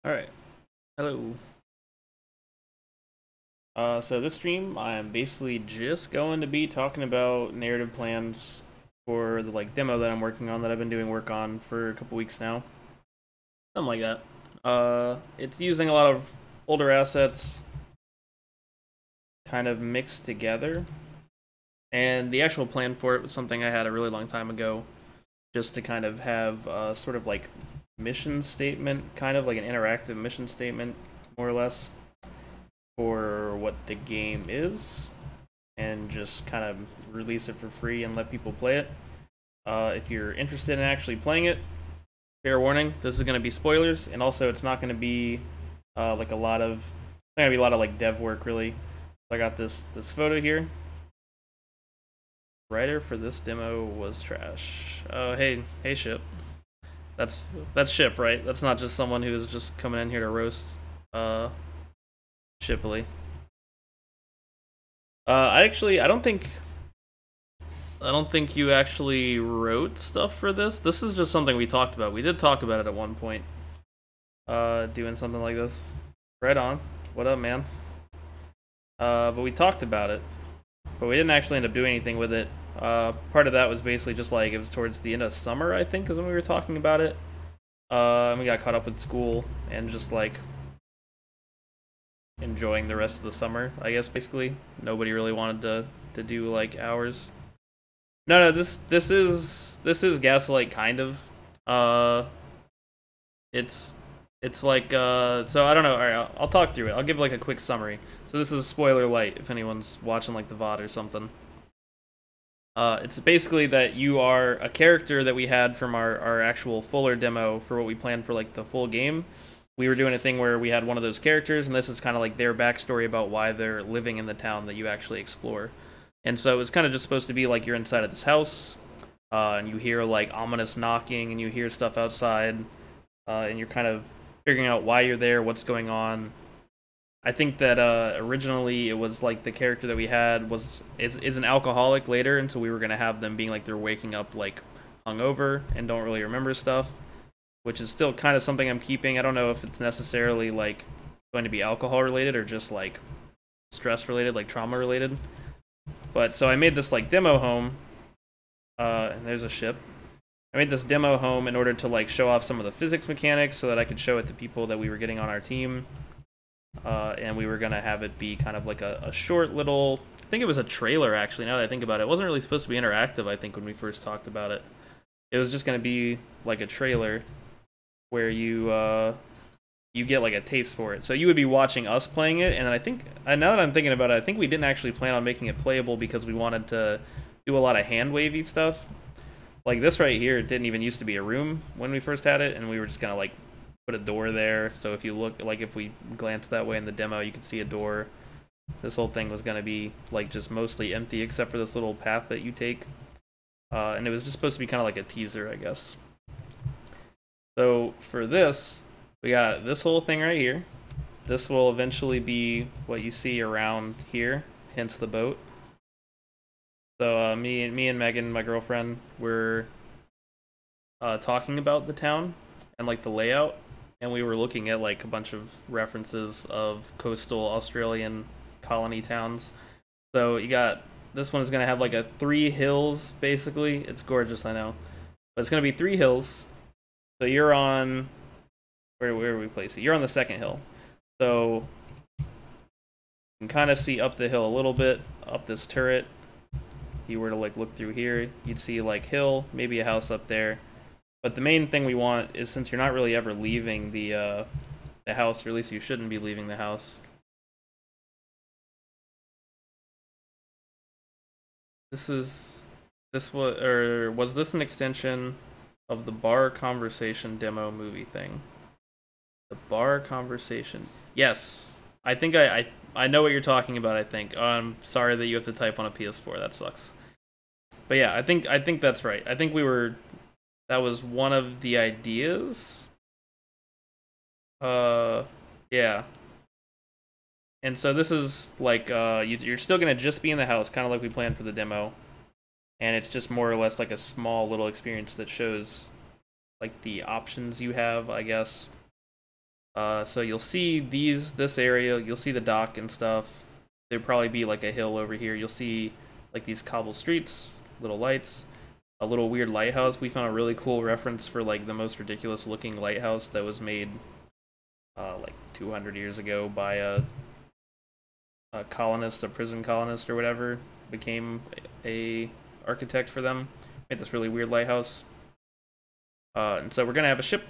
Alright, hello. So this stream, I'm basically just going to be talking about narrative plans for the demo that I'm working on that I've been doing work on for a couple weeks now. Something like that. It's using a lot of older assets kind of mixed together. And the actual plan for it was something I had a really long time ago, just to kind of have sort of like mission statement, kind of like an interactive mission statement, more or less, for what the game is, and just kind of release it for free and let people play it. If you're interested in actually playing it, fair warning, this is going to be spoilers, and also it's not going to be like a lot of, it's not going to be a lot of like dev work really. So I got this photo here. Writer for this demo was trash. Oh, hey Ship. That's Ship, right? That's not just someone who is just coming in here to roast Shipley. I don't think you actually wrote stuff for this. This is just something we talked about. We did talk about it at one point. Doing something like this. Right on. What up, man? But we talked about it. But we didn't actually end up doing anything with it. Part of that was basically just like, it was towards the end of summer, I think, is when we were talking about it. And we got caught up with school and just like enjoying the rest of the summer, I guess, basically. Nobody really wanted to do like hours. No, this is Gaslight, kind of. It's like so I don't know. All right, I'll talk through it. I'll give like a quick summary. So this is spoiler light if anyone's watching like the VOD or something. It's basically that you are a character that we had from our actual fuller demo for what we planned for like the full game. We were doing a thing where we had one of those characters, and this is kind of like their backstory about why they're living in the town that you actually explore. And so it's kind of just supposed to be like you're inside of this house, and you hear like ominous knocking, and you hear stuff outside, and you're kind of figuring out why you're there, what's going on. I think that originally it was like the character that we had is an alcoholic later, and so we were gonna have them being like they're waking up like hungover and don't really remember stuff, which is still kind of something I'm keeping. I don't know if it's necessarily like going to be alcohol related or just like stress related, like trauma related. But so I made this like demo home, and there's a ship. I made this demo home in order to like show off some of the physics mechanics so that I could show it to people that we were getting on our team. And we were gonna have it be kind of like a short little, I think it was a trailer actually, now that I think about it. It wasn't really supposed to be interactive, I think, when we first talked about it. It was just gonna be like a trailer where you get like a taste for it. So you would be watching us playing it, and I think, now that I'm thinking about it, I think we didn't actually plan on making it playable because we wanted to do a lot of hand wavy stuff. Like this right here, it didn't even used to be a room when we first had it, and we were just gonna like put a door there. So if you look, like if we glance that way in the demo, you can see a door. This whole thing was gonna be like just mostly empty except for this little path that you take. And it was just supposed to be kind of like a teaser, I guess. So for this, we got this whole thing right here. This will eventually be what you see around here, hence the boat. So me and Megan, my girlfriend, were talking about the town and like the layout, and we were looking at like a bunch of references of coastal Australian colony towns. So you got, this one is going to have like a 3 hills, basically. It's gorgeous, I know. But it's going to be 3 hills. So you're on, where we place it? You're on the second hill. So you can kind of see up the hill a little bit, up this turret. If you were to like look through here, you'd see like hill, maybe a house up there. But the main thing we want is, since you're not really ever leaving the house, or at least you shouldn't be leaving the house. Was this an extension of the bar conversation demo movie thing? The bar conversation. Yes. I think I know what you're talking about, I think. I'm sorry that you have to type on a PS4. That sucks. But yeah, I think that's right. I think that was one of the ideas. Yeah. And so this is like, you're still gonna just be in the house, kind of like we planned for the demo. And it's just more or less like a small little experience that shows like the options you have, I guess. So you'll see this area, you'll see the dock and stuff. There'd probably be like a hill over here. You'll see like these cobble streets, little lights, a little weird lighthouse. We found a really cool reference for like the most ridiculous looking lighthouse that was made like 200 years ago by a colonist, a prison colonist or whatever, became a architect for them. Made this really weird lighthouse. And so we're gonna have a ship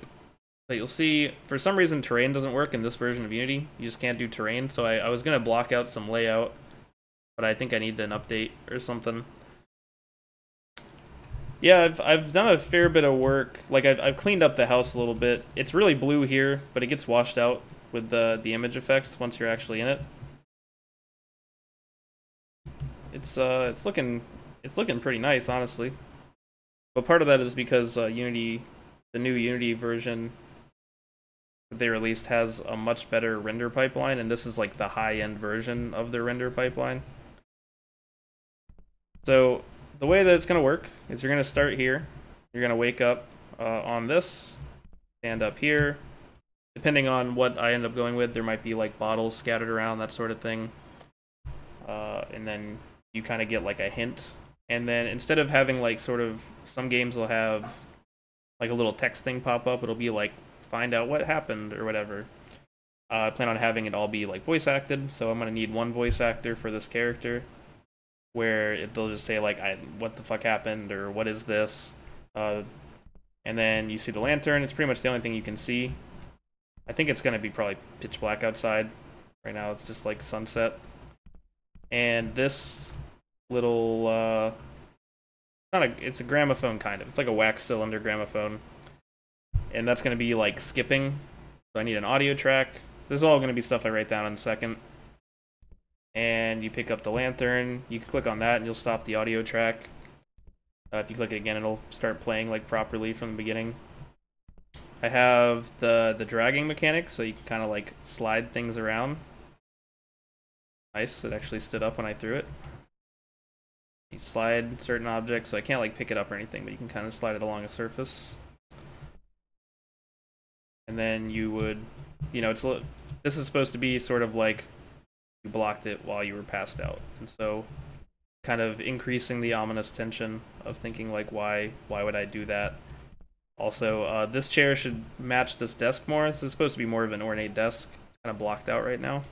that you'll see. For some reason, terrain doesn't work in this version of Unity. You just can't do terrain. So I was gonna block out some layout, but I think I need an update or something. Yeah, I've done a fair bit of work. Like I've cleaned up the house a little bit. It's really blue here, but it gets washed out with the image effects once you're actually in it. It's looking pretty nice, honestly. But part of that is because Unity, the new Unity version that they released, has a much better render pipeline, and this is like the high-end version of the render pipeline. So the way that it's going to work is you're going to start here. You're going to wake up on this, stand up here. Depending on what I end up going with, there might be like bottles scattered around, that sort of thing. And then you kind of get like a hint. And then instead of having like sort of, some games will have like a little text thing pop up, it'll be like, find out what happened or whatever. I plan on having it all be like voice acted, so I'm going to need one voice actor for this character, where they'll just say like, what the fuck happened, or what is this? And then you see the lantern. It's pretty much the only thing you can see. I think it's going to be probably pitch black outside. Right now it's just like sunset. And this little, it's a gramophone kind of. It's like a wax cylinder gramophone. And that's going to be like skipping. So I need an audio track. This is all going to be stuff I write down in a second. And you pick up the lantern. You can click on that and you'll stop the audio track. If you click it again, it'll start playing like properly from the beginning. I have the dragging mechanic, so you can kind of like slide things around. Nice, it actually stood up when I threw it. You slide certain objects, so I can't like pick it up or anything, but you can kind of slide it along a surface. And then you would, you know, this is supposed to be sort of like you blocked it while you were passed out. And so kind of increasing the ominous tension of thinking like, why would I do that? Also, this chair should match this desk more. This is supposed to be more of an ornate desk. It's kind of blocked out right now.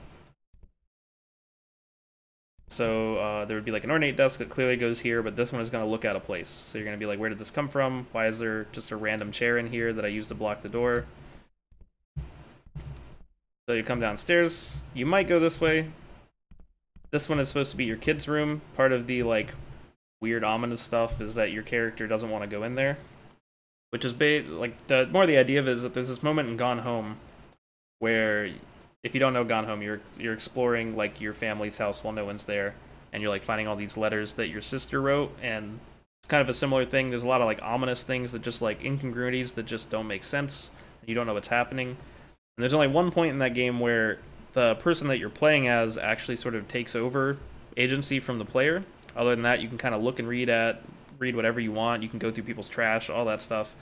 So there would be like an ornate desk that clearly goes here, but this one is going to look out of place. So you're going to be like, where did this come from? Why is there just a random chair in here that I used to block the door? So you come downstairs. You might go this way. This one is supposed to be your kid's room. Part of the like weird ominous stuff is that your character doesn't want to go in there. Which is like the idea of it is that there's this moment in Gone Home where, if you don't know Gone Home, you're exploring like your family's house while no one's there, and you're like finding all these letters that your sister wrote, and it's kind of a similar thing. There's a lot of like ominous things that just like incongruities that just don't make sense, and you don't know what's happening. And there's only one point in that game where the person that you're playing as actually sort of takes over agency from the player. Other than that, you can kind of look and read whatever you want. You can go through people's trash, all that stuff.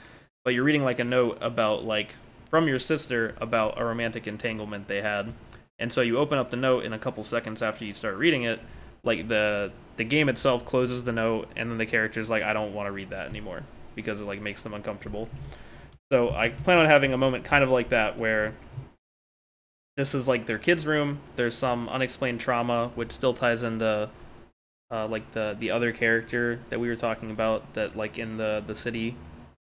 But you're reading like a note about like from your sister about a romantic entanglement they had. And so you open up the note, in a couple seconds after you start reading it, like the game itself closes the note, and then the character's like, I don't want to read that anymore, because it like makes them uncomfortable. So I plan on having a moment kind of like that, where this is like their kid's room. There's some unexplained trauma, which still ties into like the other character that we were talking about, that like in the city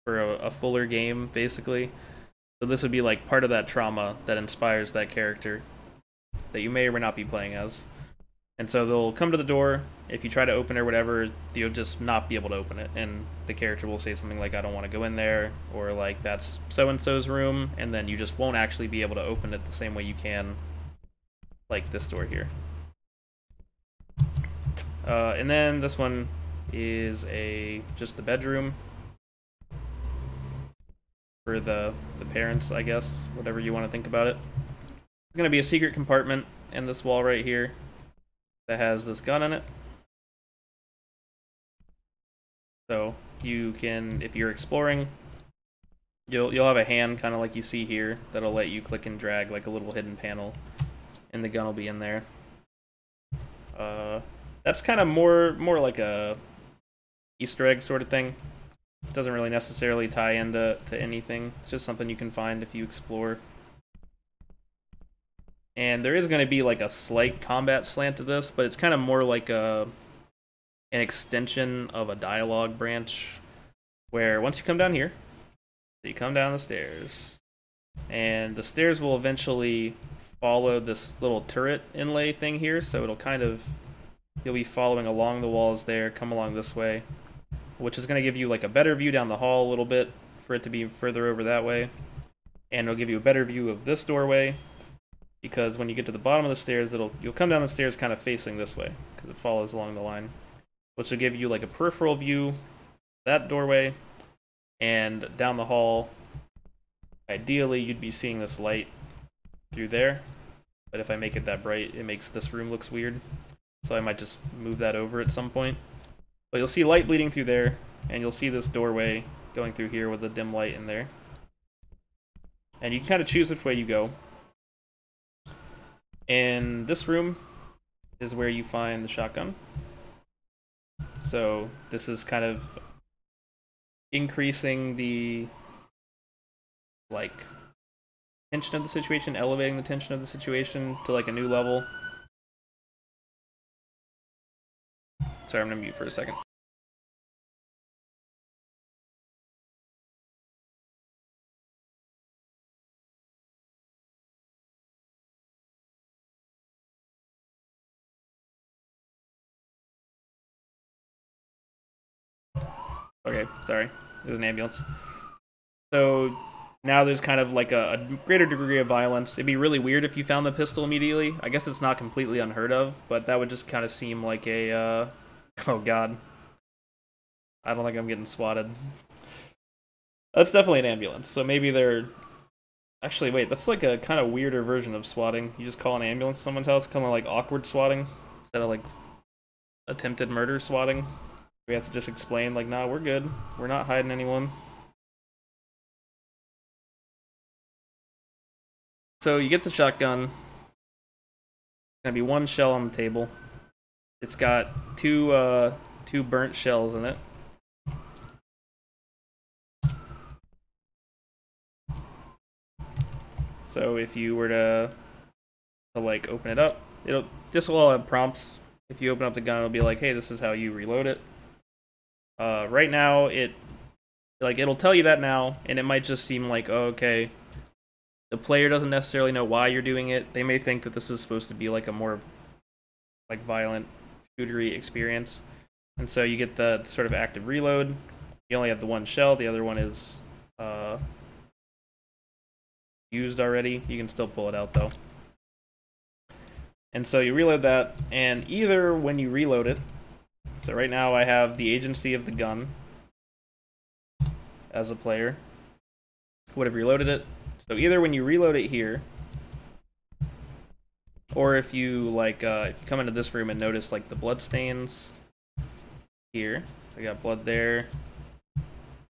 for a fuller game, basically. So this would be like part of that trauma that inspires that character that you may or may not be playing as. And so they'll come to the door. If you try to open it or whatever, you'll just not be able to open it, and the character will say something like, I don't want to go in there, or like, that's so-and-so's room, and then you just won't actually be able to open it the same way you can like this door here. And then this one is just the bedroom for the parents, I guess, whatever you want to think about it. There's going to be a secret compartment in this wall right here that has this gun in it. So you can, if you're exploring, You'll have a hand kind of like you see here that'll let you click and drag like a little hidden panel, and the gun will be in there. That's kind of more like a Easter egg sort of thing. It doesn't really necessarily tie into anything. It's just something you can find if you explore. And there is going to be like a slight combat slant to this, but it's kind of more like an extension of a dialogue branch, where once you come down here, you come down the stairs, and the stairs will eventually follow this little turret inlay thing here, so it'll kind of, you'll be following along the walls there, come along this way, which is going to give you like a better view down the hall a little bit, for it to be further over that way, and it'll give you a better view of this doorway, because when you get to the bottom of the stairs, you'll come down the stairs kind of facing this way, because it follows along the line, which will give you like a peripheral view of that doorway, and down the hall, ideally you'd be seeing this light through there, but if I make it that bright, it makes this room looks weird, so I might just move that over at some point. But you'll see light bleeding through there, and you'll see this doorway going through here with a dim light in there. And you can kind of choose which way you go. And this room is where you find the shotgun. So this is kind of increasing the like tension of the situation, elevating the tension of the situation to like a new level. Sorry, I'm gonna mute for a second. Okay, sorry. There's an ambulance. So now there's kind of like a greater degree of violence. It'd be really weird if you found the pistol immediately. I guess it's not completely unheard of, but that would just kind of seem like a, oh god. I don't think I'm getting swatted. That's definitely an ambulance, so maybe they're... Actually, wait, that's like a kind of weirder version of swatting. You just call an ambulance to someone's house, kind of like awkward swatting, instead of like attempted murder swatting. We have to just explain, like, nah, we're good. We're not hiding anyone. So you get the shotgun. Gonna be one shell on the table. It's got two burnt shells in it. So if you were to like open it up, this will all have prompts. If you open up the gun, it'll be like, hey, this is how you reload it. Right now, it'll tell you that now, and it might just seem like, oh, okay, the player doesn't necessarily know why you're doing it. They may think that this is supposed to be like a more like violent shootery experience, and so you get the sort of active reload. You only have the one shell. The other one is used already. You can still pull it out though. And so you reload that, and either when you reload it, so right now I have the agency of the gun as a player, would have reloaded it. So either when you reload it here, or if you like if you come into this room and notice like the blood stains here, so I got blood there.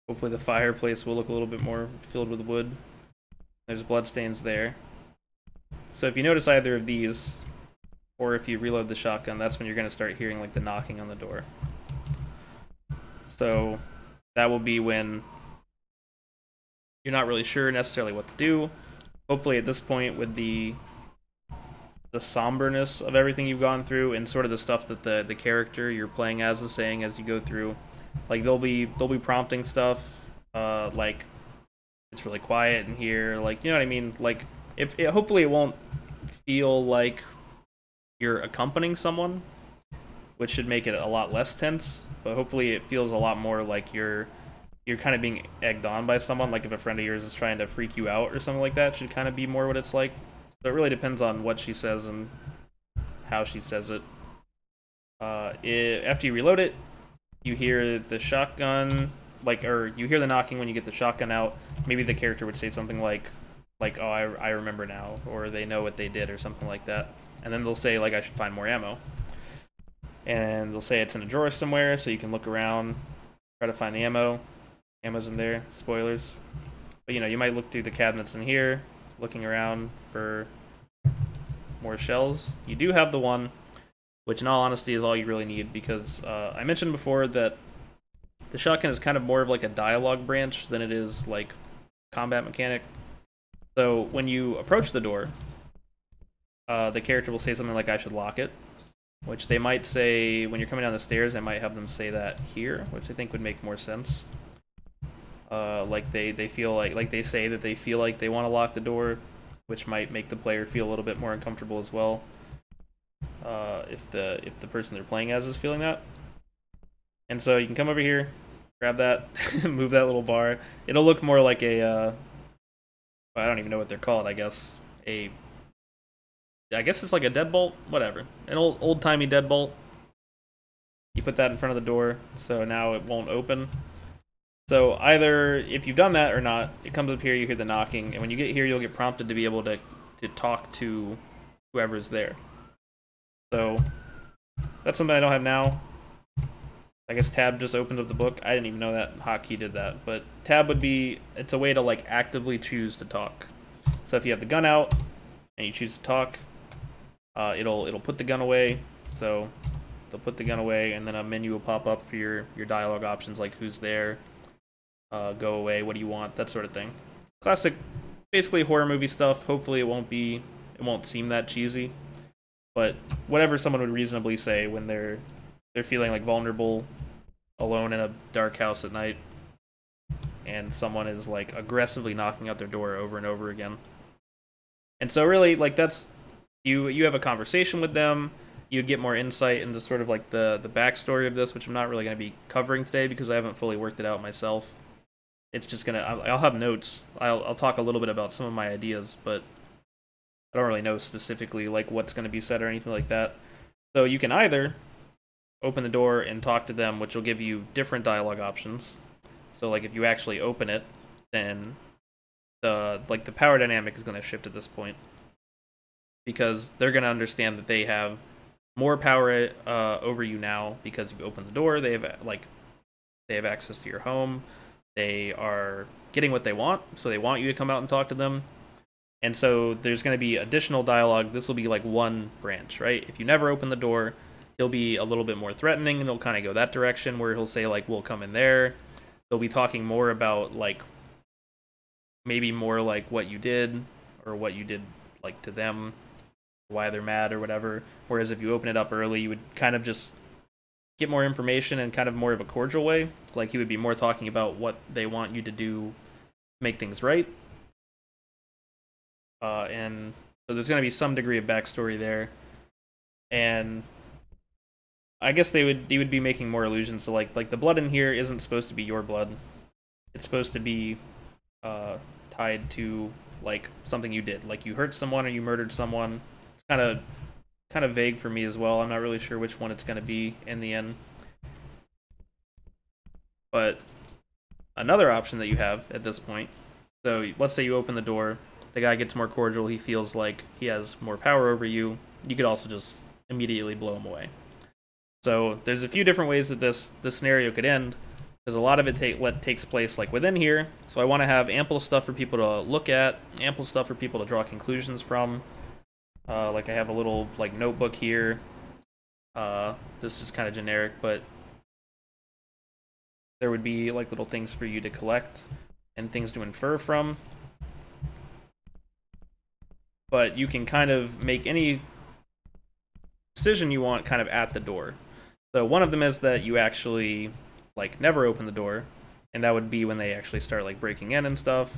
Hopefully the fireplace will look a little bit more filled with wood. There's blood stains there. So if you notice either of these, or if you reload the shotgun, that's when you're going to start hearing like the knocking on the door. So that will be when you're not really sure necessarily what to do. Hopefully at this point, with the somberness of everything you've gone through and sort of the stuff that the character you're playing as is saying as you go through, like they'll be prompting stuff like it's really quiet in here, like, you know what I mean? Like hopefully it won't feel like you're accompanying someone, which should make it a lot less tense, but hopefully it feels a lot more like you're kind of being egged on by someone, like if a friend of yours is trying to freak you out or something like that, should kind of be more what it's like. So it really depends on what she says and how she says it. After you reload it, you hear the shotgun, or you hear the knocking when you get the shotgun out. Maybe the character would say something like, oh, I remember now, or they know what they did, or something like that. And then they'll say, like, I should find more ammo. And they'll say it's in a drawer somewhere, so you can look around, try to find the ammo. Ammo's in there, spoilers. But you might look through the cabinets in here, looking around for more shells. You do have the one, which in all honesty is all you really need, because I mentioned before that the shotgun is kind of more of like a dialogue branch than it is like combat mechanic. So when you approach the door, the character will say something like, "I should lock it," which they might say when you're coming down the stairs. I might have them say that here, which I think would make more sense. Like they feel like they say that they feel like they want to lock the door, which might make the player feel a little bit more uncomfortable as well. If the person they're playing as is feeling that. And so you can come over here, grab that, move that little bar. It'll look more like a I don't even know what they're called. I guess it's like a deadbolt, whatever. An old-timey deadbolt. You put that in front of the door, so now it won't open. So either if you've done that or not, it comes up here, you hear the knocking, and when you get here, you'll get prompted to be able to talk to whoever's there. So that's something I don't have now. I guess tab just opens up the book. I didn't even know that hotkey did that, but tab would be, it's a way to like actively choose to talk. So if you have the gun out and you choose to talk, it'll put the gun away. So they'll put the gun away, and then a menu will pop up for your dialogue options, like who's there, go away, what do you want, that sort of thing. Classic, basically horror movie stuff. Hopefully it won't seem that cheesy, but whatever someone would reasonably say when they're feeling like vulnerable, alone in a dark house at night, and someone is like aggressively knocking out their door over and over again. And so really, like, that's you have a conversation with them. You get more insight into sort of like the backstory of this, which I'm not really going to be covering today because I haven't fully worked it out myself. It's just I'll have notes. I'll talk a little bit about some of my ideas, but I don't really know specifically like what's going to be said or anything like that. So you can either open the door and talk to them, which will give you different dialogue options. So like if you actually open it, then the power dynamic is going to shift at this point, because they're going to understand that they have more power over you now because you've opened the door. They have access to your home. They are getting what they want, so they want you to come out and talk to them. And so there's going to be additional dialogue. This will be like one branch, right? If you never open the door, he'll be a little bit more threatening, and he'll kind of go that direction where he'll say like, we'll come in there. They'll be talking more about like maybe more like what you did, or what you did like to them, why they're mad or whatever. Whereas if you open it up early, you would kind of just get more information in kind of more of a cordial way. Like he would be more talking about what they want you to do to make things right. And so there's going to be some degree of backstory there. And I guess they would be making more allusions to like the blood in here isn't supposed to be your blood. It's supposed to be tied to like something you did, like you hurt someone or you murdered someone. It's kind of vague for me as well. I'm not really sure which one it's going to be in the end. But another option that you have at this point, so let's say you open the door, the guy gets more cordial, he feels like he has more power over you. You could also just immediately blow him away. So there's a few different ways that this scenario could end. There's a lot of it takes place like within here. So I want to have ample stuff for people to look at, ample stuff for people to draw conclusions from. Like I have a little like notebook here. This is just kind of generic, but there would be like little things for you to collect and things to infer from. But you can kind of make any decision you want kind of at the door. So one of them is that you actually like never open the door, and that would be when they actually start like breaking in and stuff.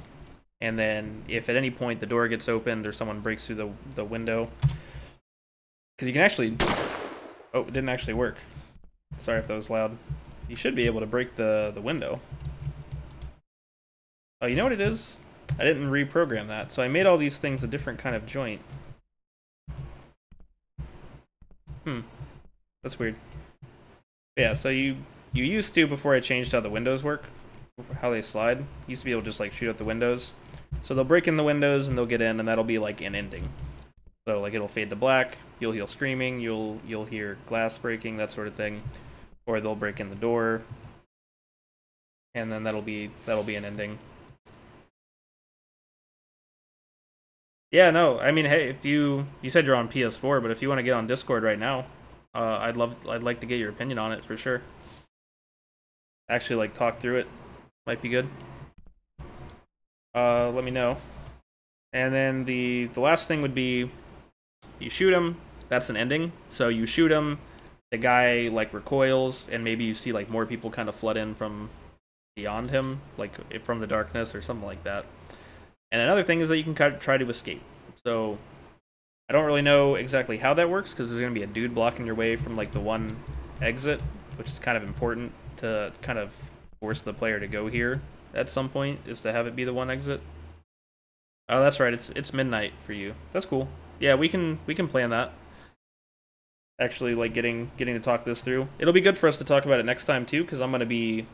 And then if at any point the door gets opened or someone breaks through the window, because you can actually, oh, it didn't actually work. Sorry if that was loud. You should be able to break the window. Oh, you know what it is? I didn't reprogram that, so I made all these things a different kind of joint. That's weird. Yeah, so you used to, before I changed how the windows work, how they slide, you used to be able to just like shoot out the windows. So they'll break in the windows and they'll get in, and that'll be like an ending. So like it'll fade to black, you'll hear screaming, you'll hear glass breaking, that sort of thing. Or they'll break in the door, and then that'll be an ending. Yeah, no, I mean, hey, if you said you're on PS4, but if you want to get on Discord right now, I'd like to get your opinion on it for sure. Actually, like talk through it, might be good. Let me know. And then the last thing would be you shoot him. That's an ending. So you shoot him, the guy like recoils, and maybe you see like more people kind of flood in from beyond him, like from the darkness or something like that. And another thing is that you can try to escape. So I don't really know exactly how that works because there's going to be a dude blocking your way from like the one exit, which is kind of important to kind of force the player to go here at some point, is to have it be the one exit. Oh, that's right. It's midnight for you. That's cool. Yeah, we can plan that. Actually, like getting to talk this through. It'll be good for us to talk about it next time too, because I'm going to be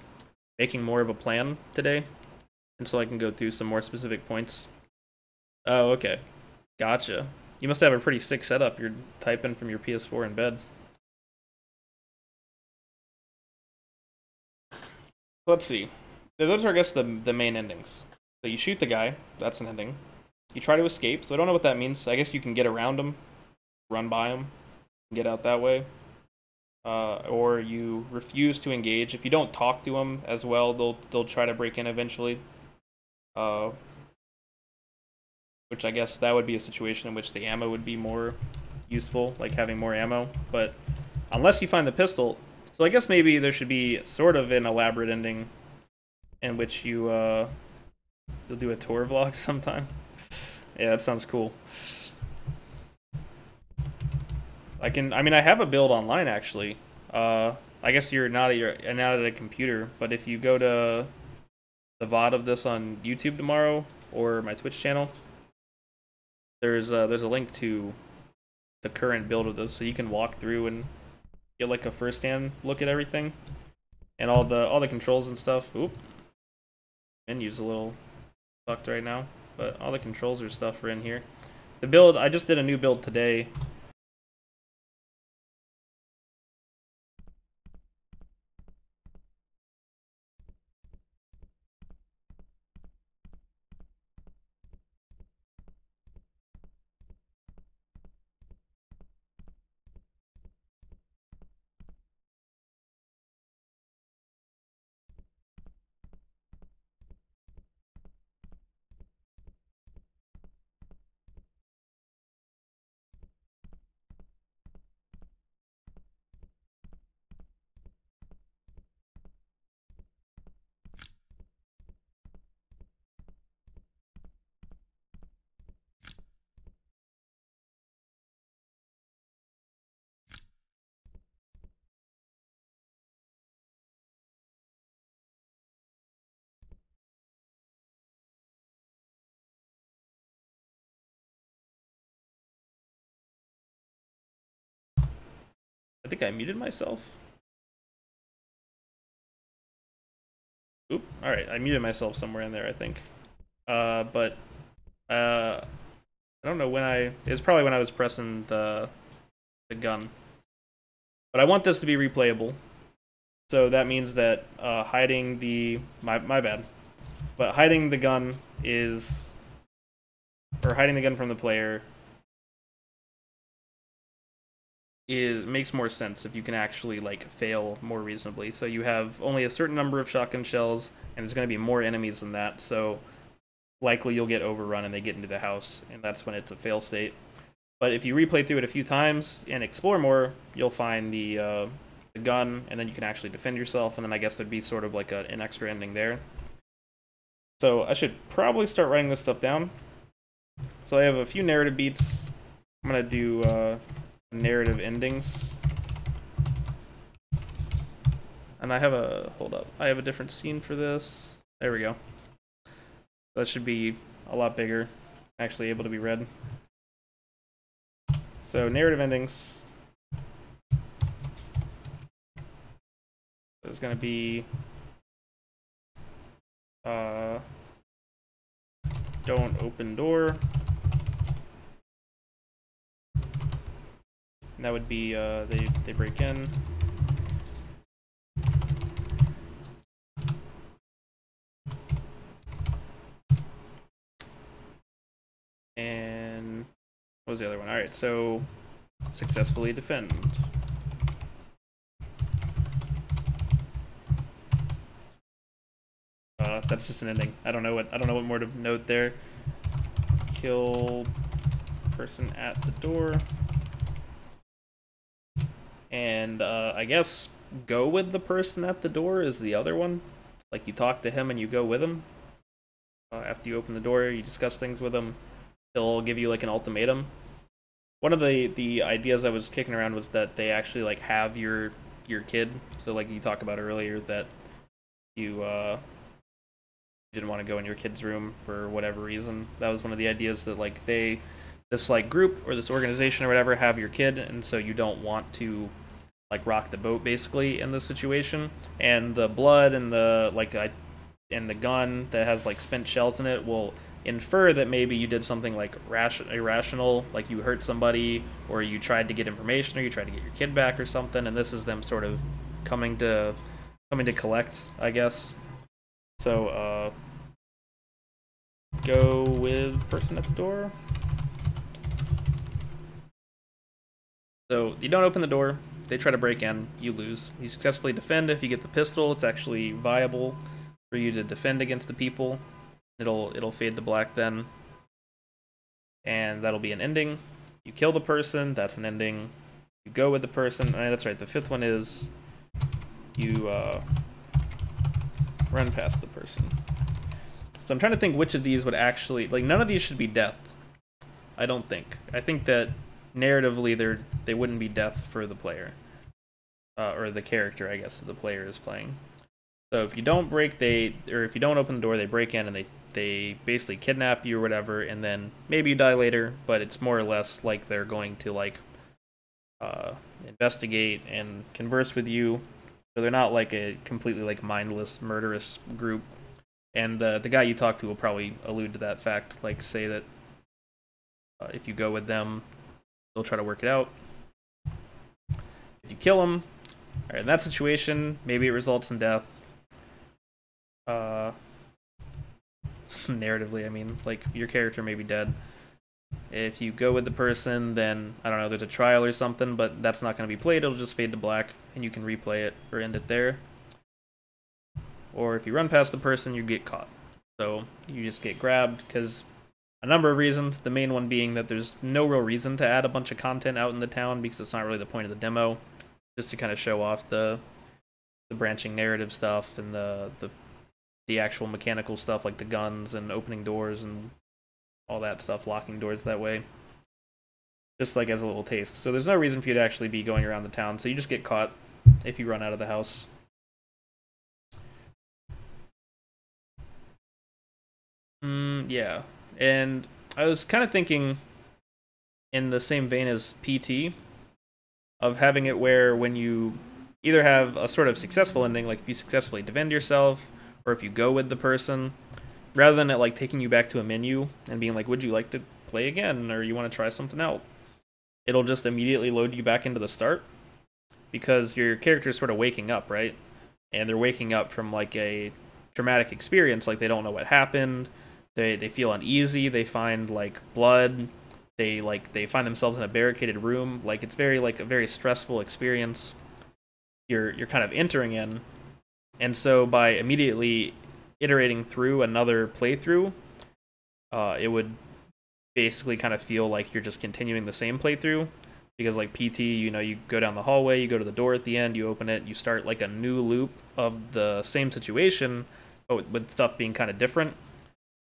making more of a plan today, and so I can go through some more specific points. Oh, okay. Gotcha. You must have a pretty sick setup. You're typing from your PS4 in bed. Let's see. Those are, I guess, the main endings. So you shoot the guy. That's an ending. You try to escape. So I don't know what that means. I guess you can get around him, run by him, get out that way. Or you refuse to engage. If you don't talk to them as well, they'll try to break in eventually. Which I guess that would be a situation in which the ammo would be more useful, like having more ammo. But unless you find the pistol, so I guess maybe there should be sort of an elaborate ending in which you'll do a tour vlog sometime. Yeah, that sounds cool. I mean, I have a build online actually. I guess you're not at a computer, but if you go to the VOD of this on YouTube tomorrow or my Twitch channel, there's a link to the current build of this, so you can walk through and get like a first-hand look at everything and all the controls and stuff. Oop, menu's a little fucked right now, but all the controls or stuff are in here. The build, I just did a new build today. I think I muted myself. Oop, alright, I muted myself somewhere in there, I think. But I don't know when it was probably when I was pressing the gun. But I want this to be replayable. So that means that hiding the my bad. But hiding the gun hiding the gun from the player makes more sense if you can actually like fail more reasonably. So you have only a certain number of shotgun shells, and there's going to be more enemies than that. So likely you'll get overrun and they get into the house, and that's when it's a fail state. But if you replay through it a few times and explore more, you'll find the gun, and then you can actually defend yourself. And then I guess there'd be sort of like an extra ending there. So I should probably start writing this stuff down. So I have a few narrative beats. I'm gonna do narrative endings, and I have a different scene for this. There we go. That should be a lot bigger, actually able to be read. So narrative endings, there's gonna be don't open door. And that would be they break in. And What was the other one? Alright, so successfully defend. That's just an ending. I don't know what more to note there. Kill person at the door. And I guess go with the person at the door is the other one. Like you talk to him and you go with him. After you open the door, you discuss things with him. He'll give you like an ultimatum. One of the ideas I was kicking around was that they actually like have your kid. So like you talked about earlier that you didn't want to go in your kid's room for whatever reason. That was one of the ideas, that like this like group or this organization or whatever have your kid, and so you don't want to like rock the boat basically in this situation. And the blood and the and the gun that has like spent shells in it will infer that maybe you did something like irrational, like you hurt somebody, or you tried to get information, or you tried to get your kid back or something. And this is them sort of coming to collect, I guess. So go with person at the door. So you don't open the door, they try to break in, you lose. You successfully defend. If you get the pistol, it's actually viable for you to defend against the people. It'll fade to black then. And that'll be an ending. You kill the person, that's an ending. You go with the person, that's right, the fifth one is you run past the person. So I'm trying to think which of these would actually, like, none of these should be death. I don't think. I think that narratively they wouldn't be death for the player. Or the character, I guess, that the player is playing. So if you don't if you don't open the door, they break in and they basically kidnap you or whatever, and then maybe you die later, but it's more or less like they're going to like investigate and converse with you. So they're not like a completely like mindless, murderous group. And the guy you talk to will probably allude to that fact, like say that if you go with them, they'll try to work it out. If you kill them, alright, in that situation, maybe it results in death. Narratively, I mean, like, your character may be dead. If you go with the person, then, I don't know, there's a trial or something, but that's not going to be played, it'll just fade to black, and you can replay it or end it there. Or if you run past the person, you get caught. So, you just get grabbed, because a number of reasons, the main one being that there's no real reason to add a bunch of content out in the town, because it's not really the point of the demo, just to kind of show off the branching narrative stuff and the actual mechanical stuff, like the guns and opening doors and all that stuff, locking doors that way. Just like as a little taste. So there's no reason for you to actually be going around the town, so you just get caught if you run out of the house. Yeah. And I was kind of thinking, in the same vein as PT, of having it where when you either have a sort of successful ending, like if you successfully defend yourself, or if you go with the person, rather than it like taking you back to a menu and being like, would you like to play again, or you want to try something out, it'll just immediately load you back into the start, because your character is sort of waking up, right? And they're waking up from like a traumatic experience, like they don't know what happened, they feel uneasy, they find like blood, they find themselves in a barricaded room, like it's very like a very stressful experience you're kind of entering in. And so by immediately iterating through another playthrough, it would basically kind of feel like you're just continuing the same playthrough. Because like PT, you know, you go down the hallway, you go to the door at the end, you open it, you start like a new loop of the same situation, but with stuff being kind of different.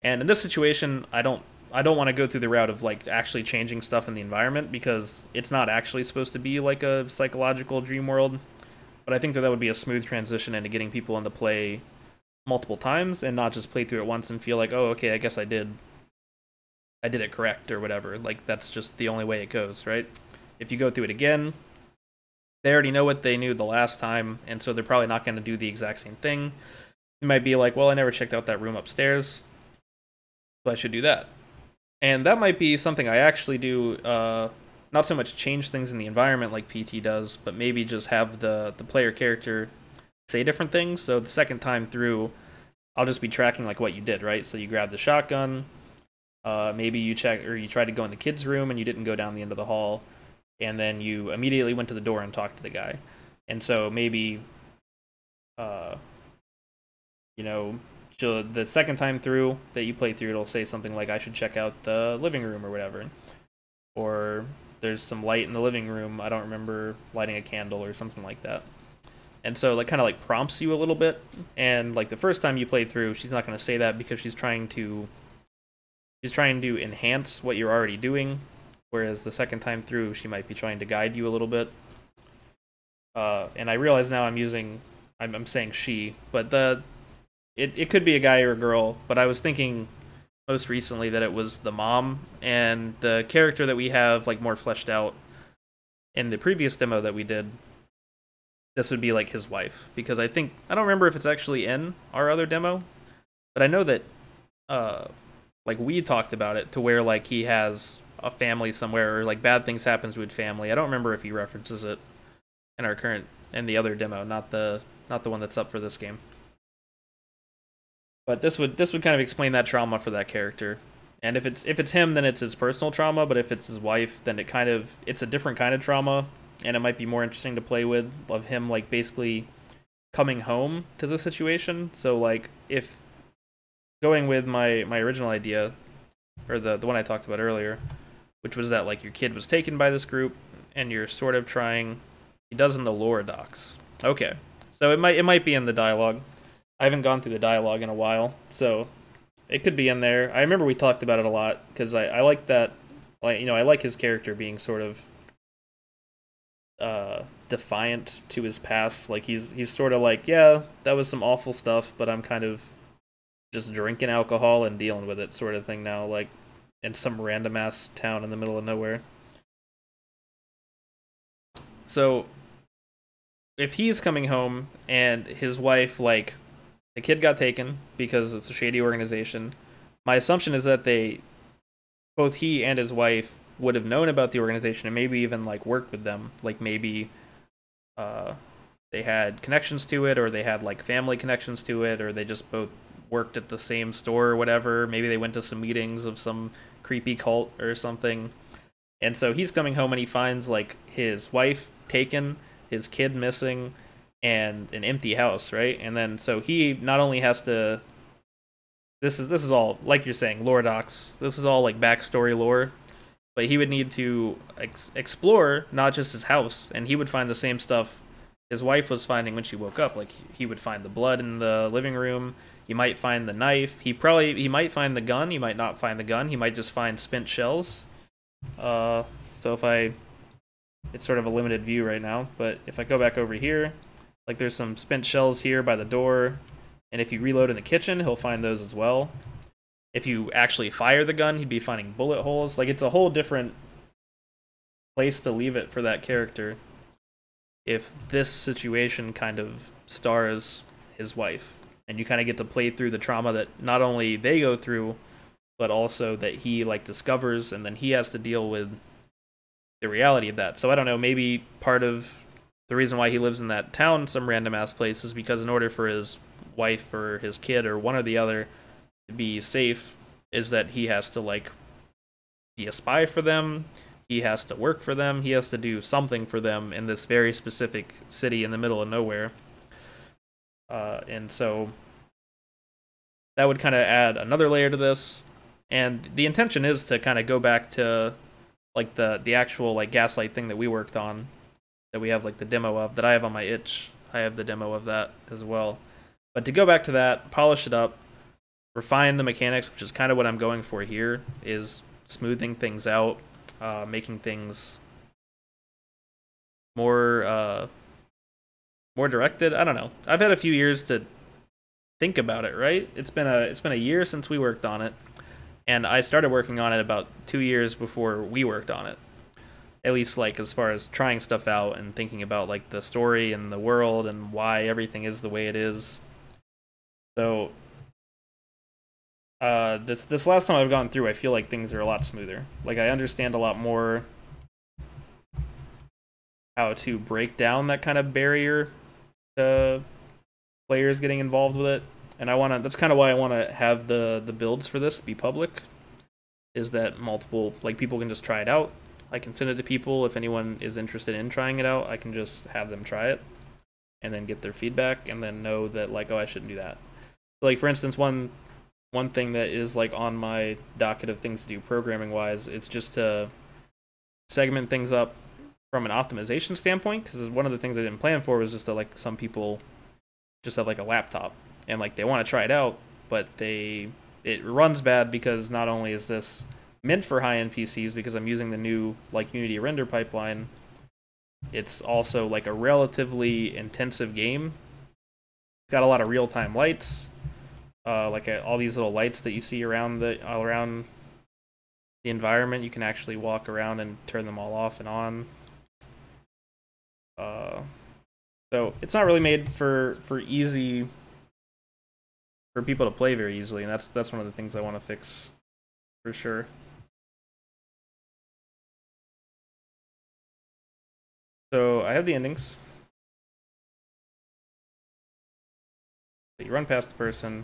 And in this situation, I don't want to go through the route of like actually changing stuff in the environment, because it's not actually supposed to be like a psychological dream world. But I think that would be a smooth transition into getting people into play multiple times, and not just play through it once and feel like, oh, okay, I guess I did it correct or whatever. Like, that's just the only way it goes, right? If you go through it again, they already know what they knew the last time, and so they're probably not going to do the exact same thing. It might be like, well, I never checked out that room upstairs, so I should do that. And that might be something I actually do, not so much change things in the environment like PT does, but maybe just have the player character say different things. So the second time through, I'll just be tracking like what you did, right? So you grab the shotgun, Maybe you tried to go in the kids' room and you didn't go down the end of the hall, and then you immediately went to the door and talked to the guy. And so maybe, uh, you know, the second time through that you play through, it'll say something like, "I should check out the living room" or whatever, or there's some light in the living room. I don't remember lighting a candle or something like that. And so like kind of like prompts you a little bit. And like the first time you play through, she's not going to say that because she's trying to enhance what you're already doing, whereas the second time through, she might be trying to guide you a little bit. And I realize now I'm saying she, but it could be a guy or a girl, but I was thinking most recently that it was the mom, and the character that we have like more fleshed out in the previous demo that we did, this would be like his wife, because I don't remember if it's actually in our other demo, but I know that like we talked about it to where like he has a family somewhere, or like bad things happen to his family. I don't remember if he references it in the other demo, not the one that's up for this game. But this would kind of explain that trauma for that character. And if it's him, then it's his personal trauma, but if it's his wife, then it's a different kind of trauma, and it might be more interesting to play with, of him like basically coming home to the situation. So like if going with my original idea, or the one I talked about earlier, which was that like your kid was taken by this group and you're sort of trying, he does in the lore docs. Okay. So it might be in the dialogue. I haven't gone through the dialogue in a while, so it could be in there. I remember we talked about it a lot because I like that, like, you know, I like his character being sort of defiant to his past. Like he's sort of like, yeah, that was some awful stuff, but I'm kind of just drinking alcohol and dealing with it sort of thing now, like in some random ass town in the middle of nowhere. So if he's coming home and his wife, like, the kid got taken because it's a shady organization, my assumption is that both he and his wife would have known about the organization and maybe even like worked with them. Like maybe they had connections to it, or they had like family connections to it, or they just both worked at the same store or whatever. Maybe they went to some meetings of some creepy cult or something. And so he's coming home and he finds like his wife taken, his kid missing, and an empty house, right? And then so he not only has to, this is all, like you're saying, lore docs. This is all like backstory lore, but he would need to explore not just his house, and he would find the same stuff his wife was finding when she woke up. Like he would find the blood in the living room. He might find the knife. He might find the gun. He might not find the gun. He might just find spent shells. So it's sort of a limited view right now, but if I go back over here, like there's some spent shells here by the door, and if you reload in the kitchen, he'll find those as well. If you actually fire the gun, he'd be finding bullet holes. Like it's a whole different place to leave it for that character if this situation kind of stars his wife, and you kind of get to play through the trauma that not only they go through, but also that he like discovers, and then he has to deal with the reality of that. So I don't know, maybe part of the reason why he lives in that town, some random ass place, is because in order for his wife or his kid or one or the other to be safe, is that he has to like be a spy for them, he has to work for them, he has to do something for them in this very specific city in the middle of nowhere. And so that would kind of add another layer to this. And the intention is to kind of go back to like the actual like Gaslight thing that we worked on, that we have like the demo of, that I have on my itch. I have the demo of that as well. But to go back to that, polish it up, refine the mechanics, which is kind of what I'm going for here, is smoothing things out, making things more directed. I don't know. I've had a few years to think about it, right? It's been a year since we worked on it, and I started working on it about 2 years before we worked on it. At least like as far as trying stuff out and thinking about like the story and the world and why everything is the way it is. So this last time I've gone through, I feel like things are a lot smoother. Like I understand a lot more how to break down that kind of barrier to players getting involved with it. And that's kind of why I want to have the builds for this be public. is that multiple, like, people can just try it out. I can send it to people. If anyone is interested in trying it out, I can just have them try it and then get their feedback and then know that, like, oh, I shouldn't do that. So, like, for instance, one thing that is, like, on my docket of things to do programming wise, it's just to segment things up from an optimization standpoint, because one of the things I didn't plan for was just that, like, some people just have, like, a laptop and, like, they want to try it out, but it runs bad because not only is this meant for high-end PCs because I'm using the new, like, Unity render pipeline, it's also, like, a relatively intensive game. It's got a lot of real-time lights, like all these little lights that you see around the environment. You can actually walk around and turn them all off and on. So it's not really made for people to play very easily, and that's one of the things I want to fix for sure. So I have the endings. You run past the person,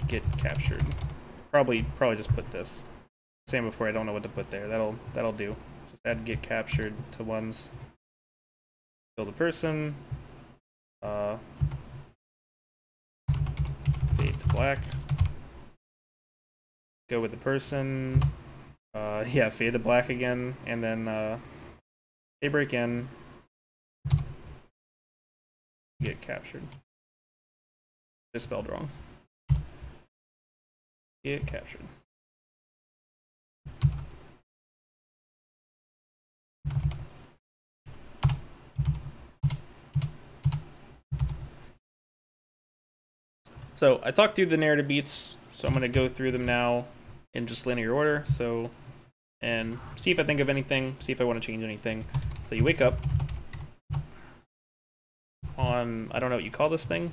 get captured. Probably just put this. Same before, I don't know what to put there. That'll do. Just add get captured to ones. Kill the person. Fade to black. Go with the person. Yeah, fade to black again, and then they break in. Get captured. Just spelled wrong. Get captured. So I talked through the narrative beats, so I'm going to go through them now in just linear order. So, and see if I think of anything, see if I want to change anything. So you wake up on, I don't know what you call this thing.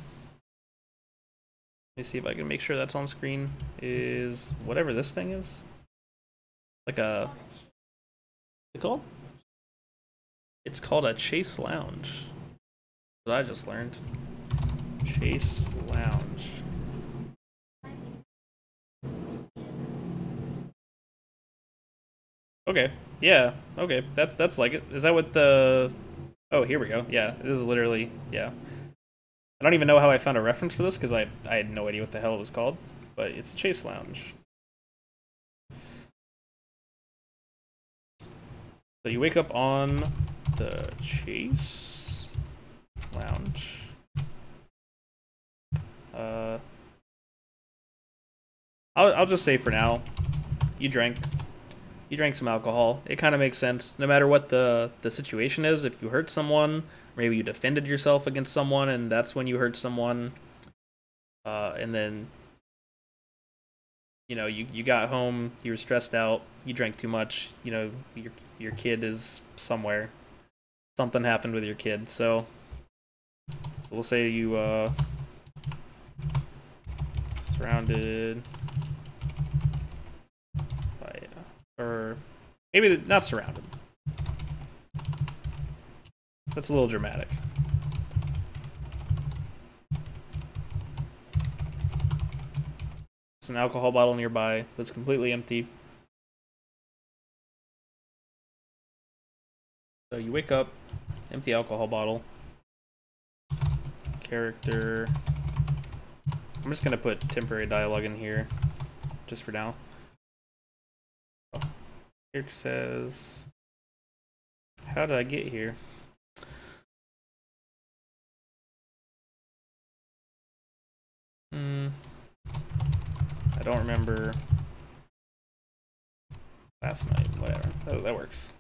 Let me see if I can make sure that's on screen. Is whatever this thing is. Like a, what's it called? It's called a Chase Lounge. That I just learned. Chase Lounge. Okay. Yeah. Okay. That's like it. Is that what the? Oh, here we go. Yeah. It is literally. Yeah. I don't even know how I found a reference for this because I had no idea what the hell it was called, but it's a Chase Lounge. So you wake up on the Chase Lounge. I'll just say for now, you drank some alcohol. It kind of makes sense, no matter what the situation is. If you hurt someone, maybe you defended yourself against someone, and that's when you hurt someone, and then you got home, you were stressed out, you drank too much. Your kid is somewhere. Something happened with your kid, so we'll say you surrounded by, or maybe not surrounded. That's a little dramatic. There's an alcohol bottle nearby that's completely empty. So you wake up, empty alcohol bottle. Character. I'm just gonna put temporary dialogue in here, just for now. Character says, "How did I get here?" I don't remember last night. Whatever. Oh, that works.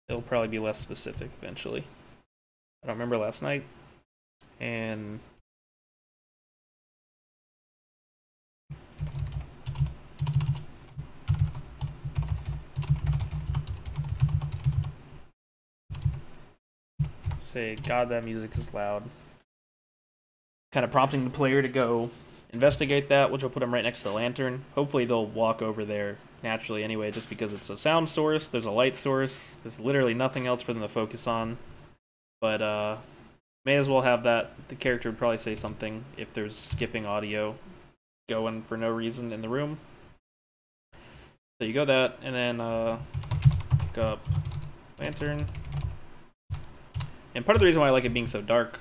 It'll probably be less specific eventually. I don't remember last night. And say, God, that music is loud. Kind of prompting the player to go investigate that, which will put them right next to the lantern. Hopefully they'll walk over there naturally anyway, just because it's a sound source, there's a light source, there's literally nothing else for them to focus on. But may as well have that. The character would probably say something if there's skipping audio going for no reason in the room. So you go that, and then pick up lantern. And part of the reason why I like it being so dark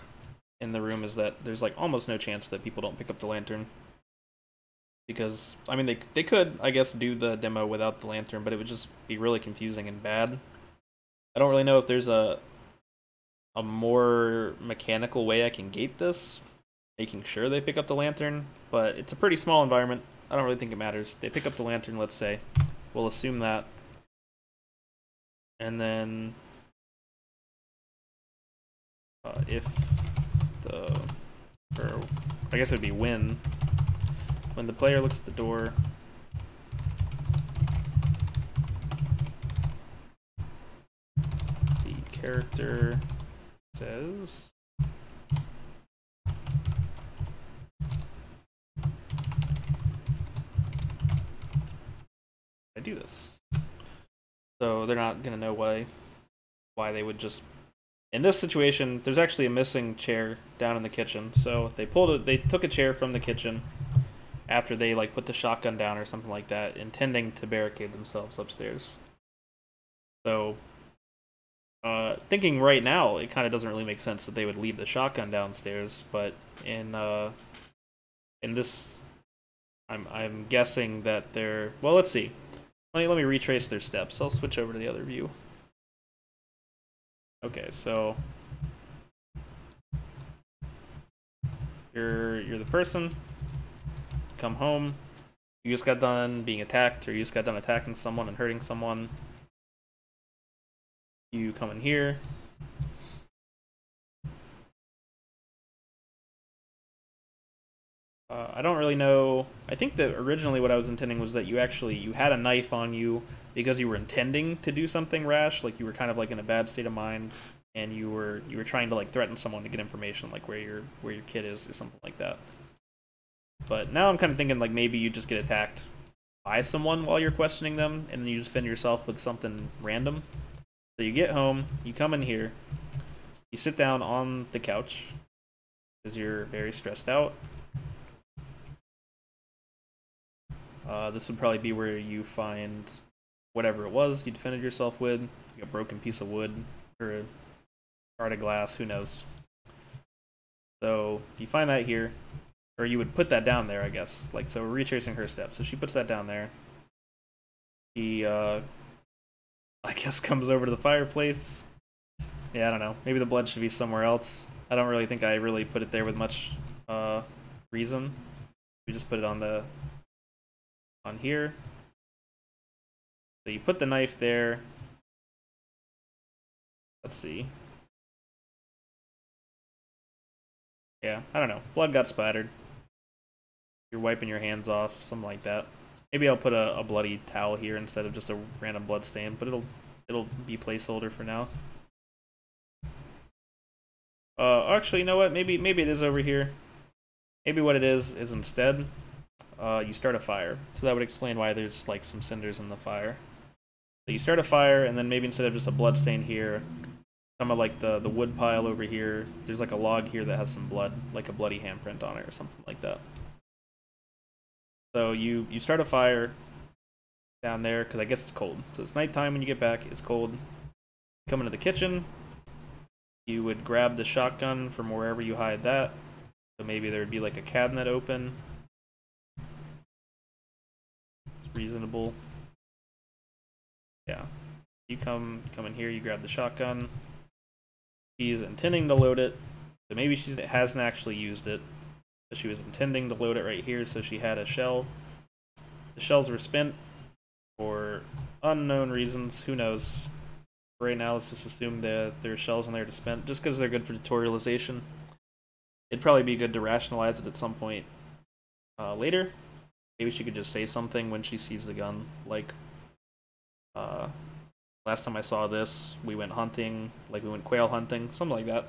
in the room is that there's like almost no chance that people don't pick up the lantern. Because, I mean, they could, I guess, do the demo without the lantern, but it would just be really confusing and bad. I don't really know if there's a more mechanical way I can gate this, making sure they pick up the lantern, but it's a pretty small environment. I don't really think it matters. They pick up the lantern, let's say. We'll assume that. And then if the, or I guess it would be when the player looks at the door, the character says I do this. So they're not gonna know why they would just. In this situation, there's actually a missing chair down in the kitchen. So they took a chair from the kitchen after they like put the shotgun down or something like that, intending to barricade themselves upstairs. So thinking right now, it kind of doesn't really make sense that they would leave the shotgun downstairs, but in this, I'm guessing that they're, well, let's see. Let me retrace their steps. I'll switch over to the other view. Okay, so you're the person. Come home. You just got done being attacked, or you just got done attacking someone and hurting someone. You come in here. I don't really know. I think that originally what I was intending was that you had a knife on you because you were intending to do something rash, like you were kind of like in a bad state of mind, and you were trying to like threaten someone to get information, like where your kid is or something like that. But now I'm kind of thinking like maybe you just get attacked by someone while you're questioning them, and then you just defend yourself with something random. So you get home, you come in here, you sit down on the couch because you're very stressed out. This would probably be where you find whatever it was you defended yourself with, like a broken piece of wood or a shard of glass, who knows. So you find that here, or you would put that down there, I guess. Like, so we're retracing her steps. So she puts that down there. He, I guess, comes over to the fireplace. Yeah, I don't know. Maybe the blood should be somewhere else. I don't really think I really put it there with much reason. We just put it on here. So you put the knife there. Let's see. Yeah, I don't know. Blood got splattered. You're wiping your hands off, something like that. Maybe I'll put a bloody towel here instead of just a random blood stain, but it'll be placeholder for now. Actually, you know what? Maybe it is over here. Maybe what it is instead, you start a fire. So that would explain why there's like some cinders in the fire. So you start a fire, and then maybe instead of just a blood stain here, some of like the wood pile over here, there's like a log here that has some blood, like a bloody handprint on it or something like that. So you start a fire down there, because I guess it's cold. So it's nighttime when you get back, it's cold. Come into the kitchen, you would grab the shotgun from wherever you hide that. So maybe there would be like a cabinet open. It's reasonable. Yeah. You come in here, you grab the shotgun. She's intending to load it. So maybe she hasn't actually used it. But she was intending to load it right here, so she had a shell. The shells were spent for unknown reasons. Who knows? Right now, let's just assume that there's shells in there to spend, just because they're good for tutorialization. It'd probably be good to rationalize it at some point later. Maybe she could just say something when she sees the gun, like, last time I saw this, we went hunting, like we went quail hunting, something like that.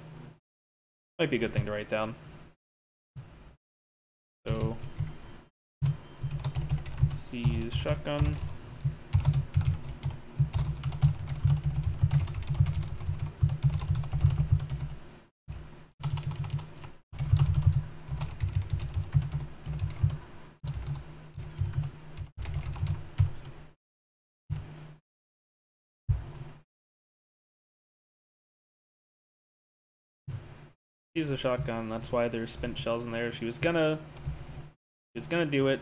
Might be a good thing to write down. So, seize shotgun. Use a shotgun. That's why there's spent shells in there. She was gonna do it.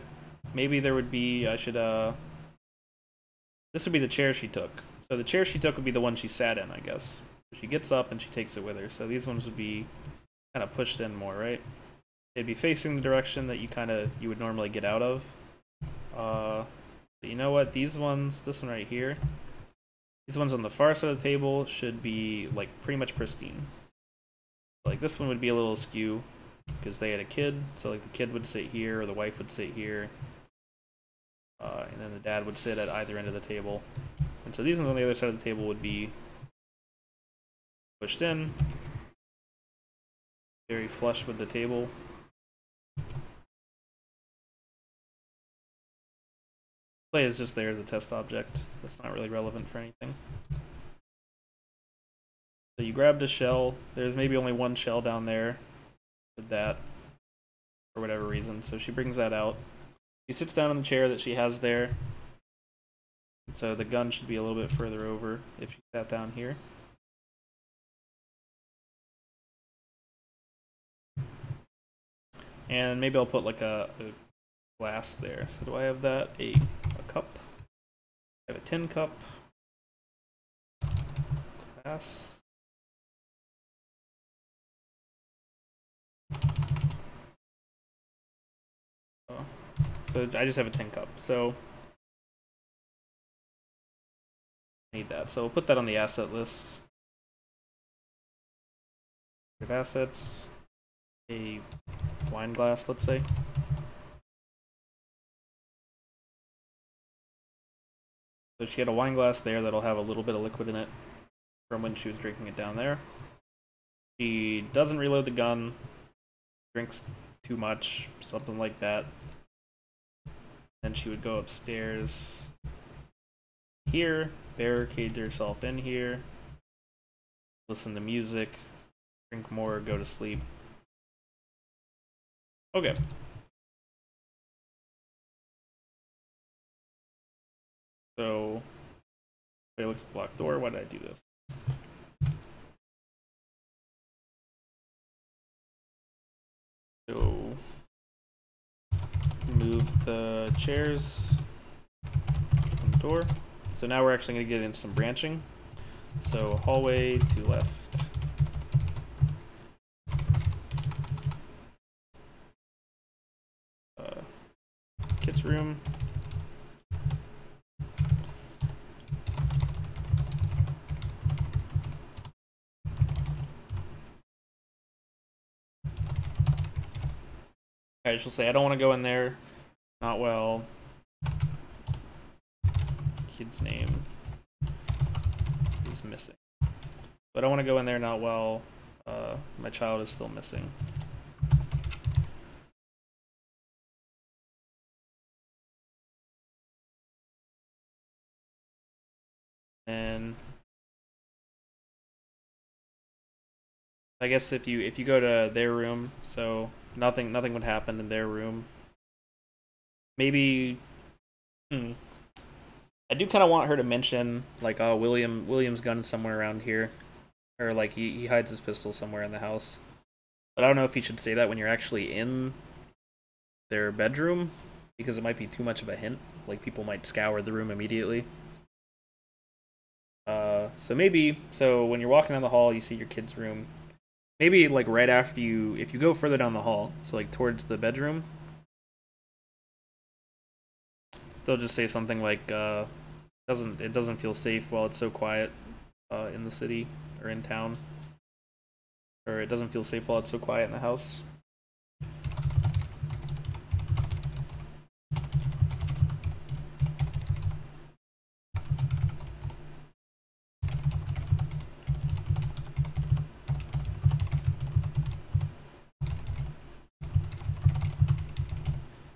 Maybe there would be. I should. This would be the chair she took. So the chair she took would be the one she sat in, I guess. She gets up and she takes it with her. So these ones would be kind of pushed in more, right? They'd be facing the direction that you would normally get out of. But you know what? These ones, this one right here, these ones on the far side of the table should be like pretty much pristine. Like this one would be a little askew because they had a kid, so like the kid would sit here or the wife would sit here, and then the dad would sit at either end of the table. And so these ones on the other side of the table would be pushed in, very flush with the table. Play is just there as a test object. That's not really relevant for anything. So you grabbed a shell. There's maybe only one shell down there with that for whatever reason. So she brings that out. She sits down on the chair that she has there. And so the gun should be a little bit further over if she sat down here. And maybe I'll put like a glass there. So do I have that? A cup. I have a tin cup. Glass. Oh. So I just have a tin cup. So I need that. So we'll put that on the asset list. Assets. A wine glass, let's say. So she had a wine glass there that'll have a little bit of liquid in it from when she was drinking it down there. She doesn't reload the gun, drinks too much, something like that. Then she would go upstairs here, barricade herself in here, listen to music, drink more, go to sleep. Okay. So, it looks at the locked door. Why did I do this? So, move the chairs from the door. So now we're actually going to get into some branching. So hallway to left. Kids' room. Alright, she'll say, I don't want to go in there. Not well. Kid's name is missing. But I want to go in there, not well. My child is still missing. And I guess if you go to their room, so nothing would happen in their room. Maybe I do kind of want her to mention like, oh, William's gun is somewhere around here, or like he hides his pistol somewhere in the house. But I don't know if you should say that when you're actually in their bedroom, because it might be too much of a hint. Like people might scour the room immediately. So maybe, when you're walking down the hall, you see your kid's room. Maybe like right after if you go further down the hall, so like towards the bedroom, they'll just say something like, it doesn't feel safe while it's so quiet in the city or in town, or it doesn't feel safe while it's so quiet in the house.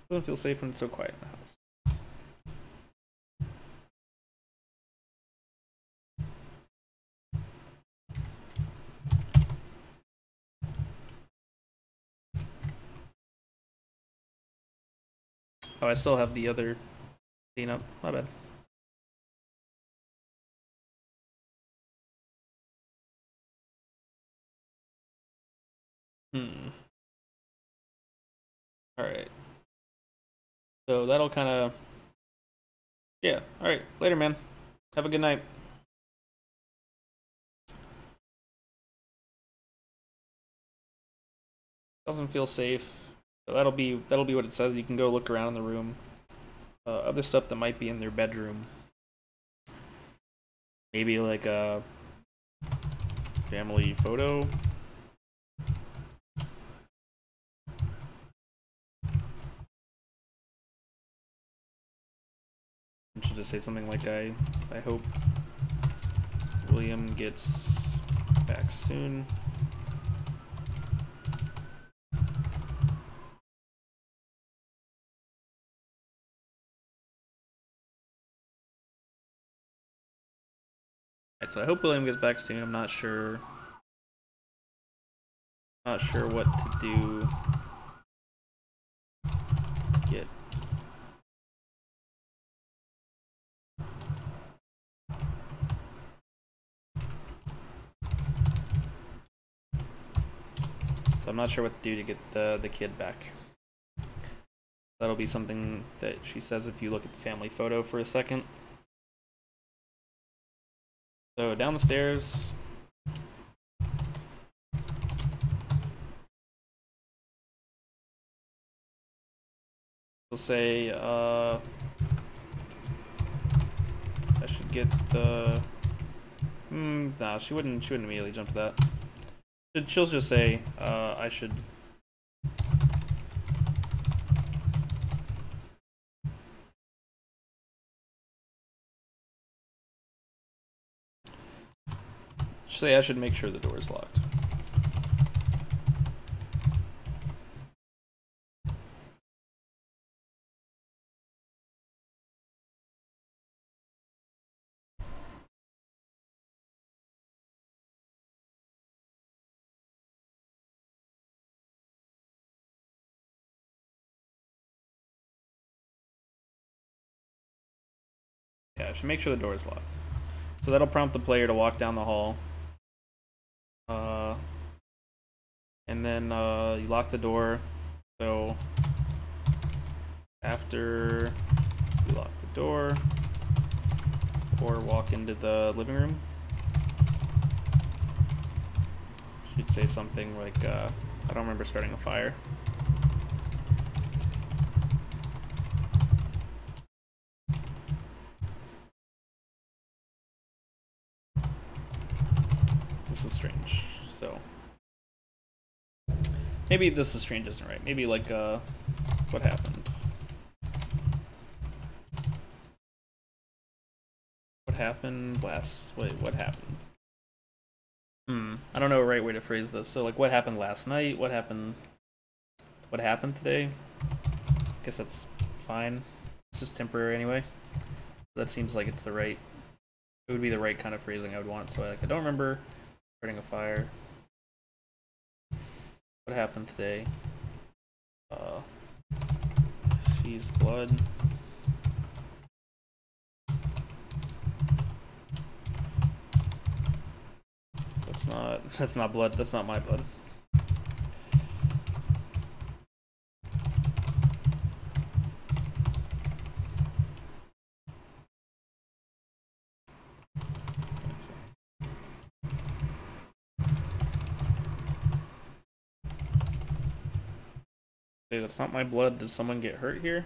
Doesn't feel safe when it's so quiet in the house. Oh, I still have the other scene up. My bad. Hmm. Alright. So that'll kind of... Yeah. Alright. Later, man. Have a good night. Doesn't feel safe. So that'll be what it says. You can go look around in the room. Other stuff that might be in their bedroom. Maybe like a family photo. I should just say something like I hope William gets back soon. So I hope William gets back soon. I'm not sure. Not sure what to do. Get. So I'm not sure what to do to get the kid back. That'll be something that she says if you look at the family photo for a second. So down the stairs. We'll say I should get the nah, she wouldn't immediately jump to that. She'll just say I should make sure the door is locked. Yeah, I should make sure the door is locked. So that'll prompt the player to walk down the hall. And then you lock the door. So after you lock the door, or walk into the living room, she'd say something like, I don't remember starting a fire. This is strange. So maybe this is strange isn't right. Maybe like what happened? What happened last? Wait, what happened? I don't know a right way to phrase this. So like, what happened last night? What happened? What happened today? I guess that's fine. It's just temporary anyway. That seems like it's the right. It would be the right kind of phrasing I would want. So like, I don't remember starting a fire. What happened today? Sees blood. That's not blood. That's not my blood. Okay, that's not my blood. Did someone get hurt here?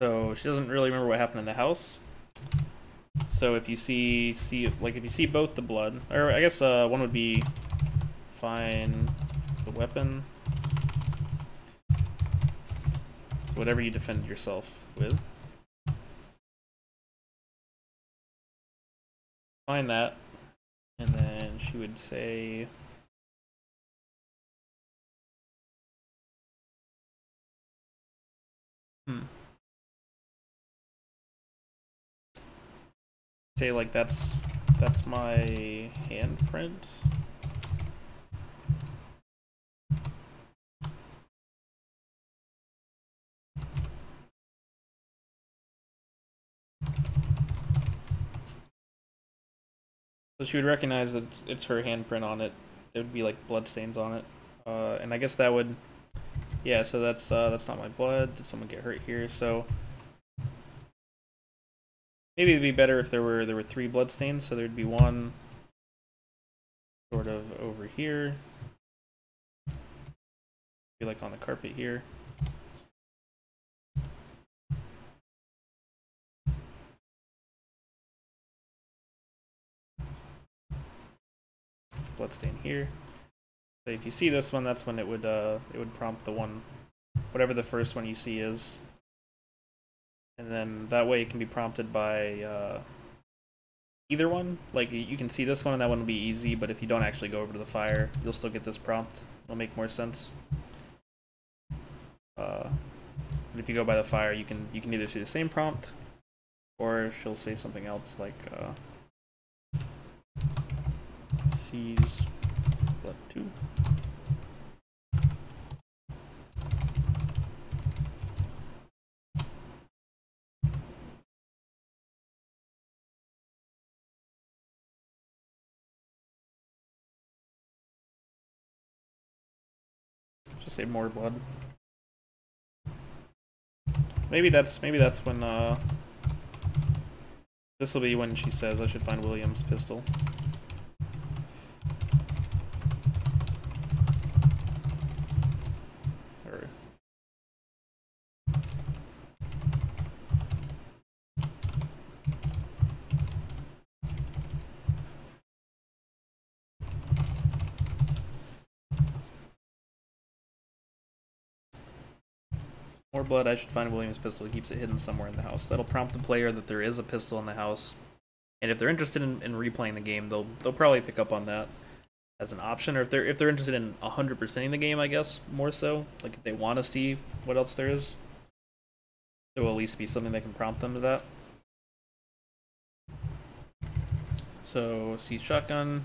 So she doesn't really remember what happened in the house. So if you see if you see both the blood, or I guess one would be find the weapon. So whatever you defend yourself with. Find that, and then she would say say like that's my handprint. So she would recognize that it's her handprint on it. There would be like blood stains on it. And I guess that would, yeah. So that's not my blood. Did someone get hurt here? So maybe it'd be better if there were 3 blood stains. So there'd be one sort of over here, be like on the carpet here. It's a blood stain here. So if you see this one, that's when it would prompt the one, whatever the first one you see is, and then that way it can be prompted by either one. Like you can see this one and that one will be easy, but if you don't actually go over to the fire, you'll still get this prompt. It'll make more sense. But if you go by the fire, you can either see the same prompt, or she'll say something else like sees blood 2. Just say more blood. Maybe that's when this will be when she says I should find William's pistol. Or more blood, I should find William's pistol. He keeps it hidden somewhere in the house. That'll prompt the player that there is a pistol in the house. And if they're interested in replaying the game, they'll probably pick up on that as an option. Or if they're interested in 100%ing the game, I guess, more so. Like if they want to see what else there is, there will at least be something that can prompt them to that. So see shotgun.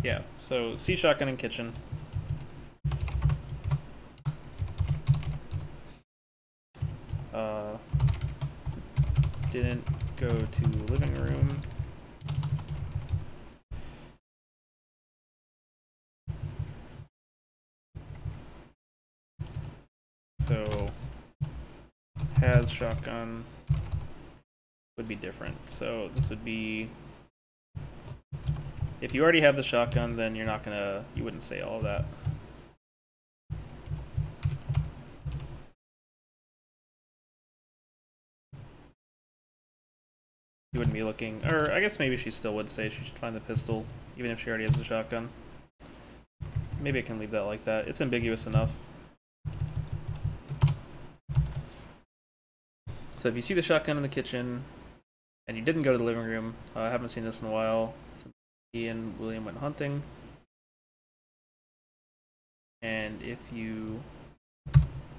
Yeah, so see shotgun in kitchen. Didn't go to living room. So has shotgun would be different. So this would be, if you already have the shotgun, then you're not gonna, you wouldn't say all of that. You wouldn't be looking, or I guess maybe she still would say she should find the pistol, even if she already has the shotgun. Maybe I can leave that like that. It's ambiguous enough. So if you see the shotgun in the kitchen, and you didn't go to the living room, I haven't seen this in a while. So he and William went hunting. And if you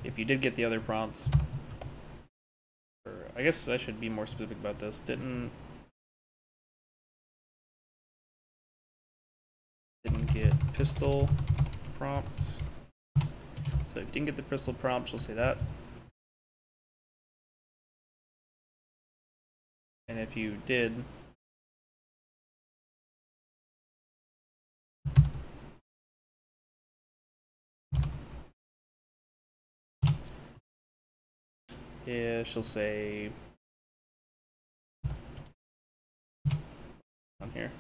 did get the other prompt, or I guess I should be more specific about this. Didn't get pistol prompts. So if you didn't get the pistol prompt, she'll say that. And if you did, yeah, she'll say on here.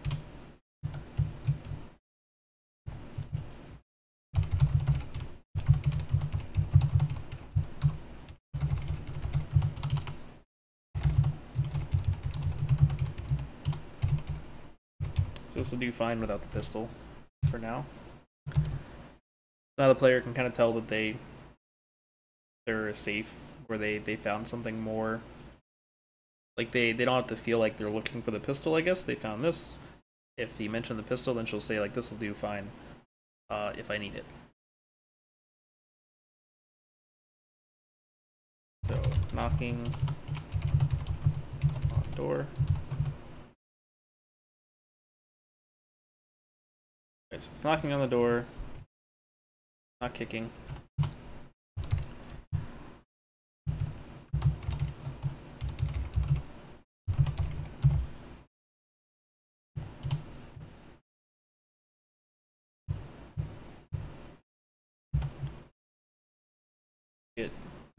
So this will do fine without the pistol for now. Now the player can kind of tell that they're safe, where they found something more. Like they don't have to feel like they're looking for the pistol, I guess. They found this. If he mentioned the pistol, then she'll say like this will do fine if I need it. So knocking on door. Okay, so it's knocking on the door, not kicking.